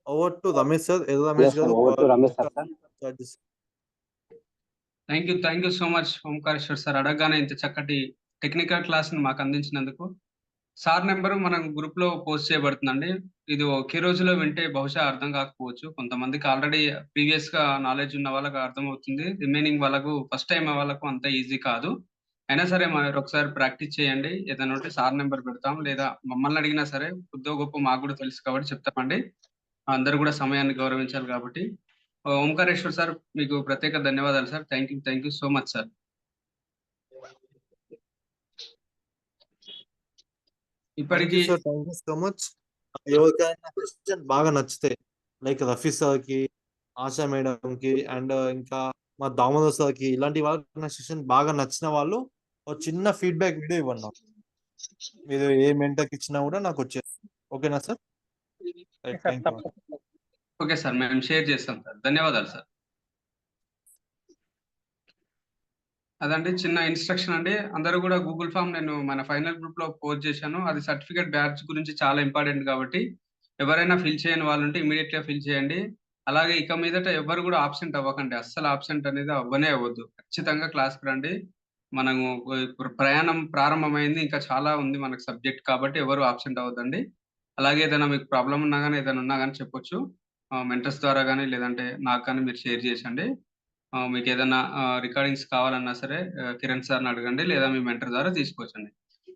Over to Ramesh sir. ఏదో రమేష్ గారు. Thank you so much Omkareshwar sir. అడగగానే ఇంత చక్కటి టెక్నికల్ క్లాస్ ని మాకు అందించినందుకు. సార్ నెంబరు మనం గ్రూప్ లో పోస్ట్ చేయబడుతుందండి. ఇది ఒకే రోజులో వింటే బహుశా అర్థం కాకపోవచ్చు, కొంతమందికి ఆల్రెడీ ప్రీవియస్ గా నాలెడ్జ్ ఉన్న వాళ్ళకి అర్థం అవుతుంది, రిమైనింగ్ వాళ్ళకు ఫస్ట్ టైం వాళ్ళకు అంత ఈజీ కాదు. అయినా సరే మరి ఒకసారి ప్రాక్టీస్ చేయండి. ఏదైనా ఉంటే సార్ నెంబర్ పెడతాం, లేదా మమ్మల్ని అడిగినా సరే కొద్దో గొప్ప మాకు కూడా తెలుసు కాబట్టి చెప్తామండి. అందరూ కూడా సమయాన్ని గౌరవించాలి కాబట్టి. ఓంకారేశ్వర్ సార్ మీకు ప్రత్యేక ధన్యవాదాలు sir. Thank you so much sir. ఇప్పటికి థ్యాంక్ యూ సో మచ్. ఎవరికైనా క్వశ్చన్ బాగా నచ్చితే లైక్ రఫీ సార్ కి, ఆశా మేడం కి, అండ్ ఇంకా మా దామోదర్ సార్ కి, ఇలాంటి వాళ్ళకి సెషన్ బాగా నచ్చిన వాళ్ళు ఒక చిన్న ఫీడ్బ్యాక్ వీడియో ఇవ్వండి నాకు. మీరు ఏ మెంటర్కి ఇచ్చినా కూడా నాకు వచ్చేది. ఓకేనా sir? Thank you. Okay sir, మేము షేర్ చేస్తాం సార్. ధన్యవాదాలు సార్. అదండి చిన్న ఇన్స్ట్రక్షన్ అండి. అందరూ కూడా గూగుల్ ఫామ్ నేను మన ఫైనల్ గ్రూప్ లో పోస్ట్ చేశాను. అది సర్టిఫికేట్ బ్యాచ్ గురించి చాలా ఇంపార్టెంట్ కాబట్టి ఎవరైనా ఫిల్ చేయని వాళ్ళు ఉంటే ఇమీడియట్ గా ఫిల్ చేయండి. అలాగే ఇక మీదట ఎవరు కూడా ఆబ్సెంట్ అవ్వకండి. అస్సలు ఆబ్సెంట్ అనేది అవ్వద్దు. ఖచ్చితంగా క్లాస్కి రండి. మనము ఇప్పుడు ప్రయాణం ప్రారంభమైంది, ఇంకా చాలా ఉంది మనకు సబ్జెక్ట్ కాబట్టి ఎవరు ఆబ్సెంట్ అవ్వద్దండి. అలాగే ఏదైనా మీకు ప్రాబ్లం ఉన్నా కానీ ఏదైనా ఉన్నా కానీ చెప్పొచ్చు మెంటర్స్ ద్వారా కానీ, లేదంటే నాకు కానీ మీరు షేర్ చేసండి. మీకు ఏదైనా రికార్డింగ్స్ కావాలన్నా సరే కిరణ్ సార్ని అడగండి, లేదా మీ మెంటర్ ద్వారా తీసుకోవచ్చండి.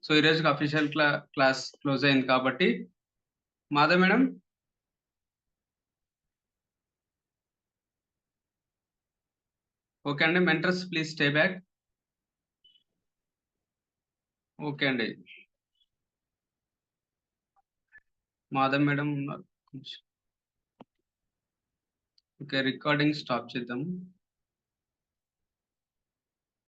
సో ఈ రోజుకి అఫీషియల్ క్లాస్ క్లోజ్ అయింది కాబట్టి మాధవ్ మేడం. ఓకే అండి, mentors please stay back. Okay అండి, మాధవ్ మేడం ఉన్నారు. ఓకే, రికార్డింగ్ స్టాప్ చేద్దాము.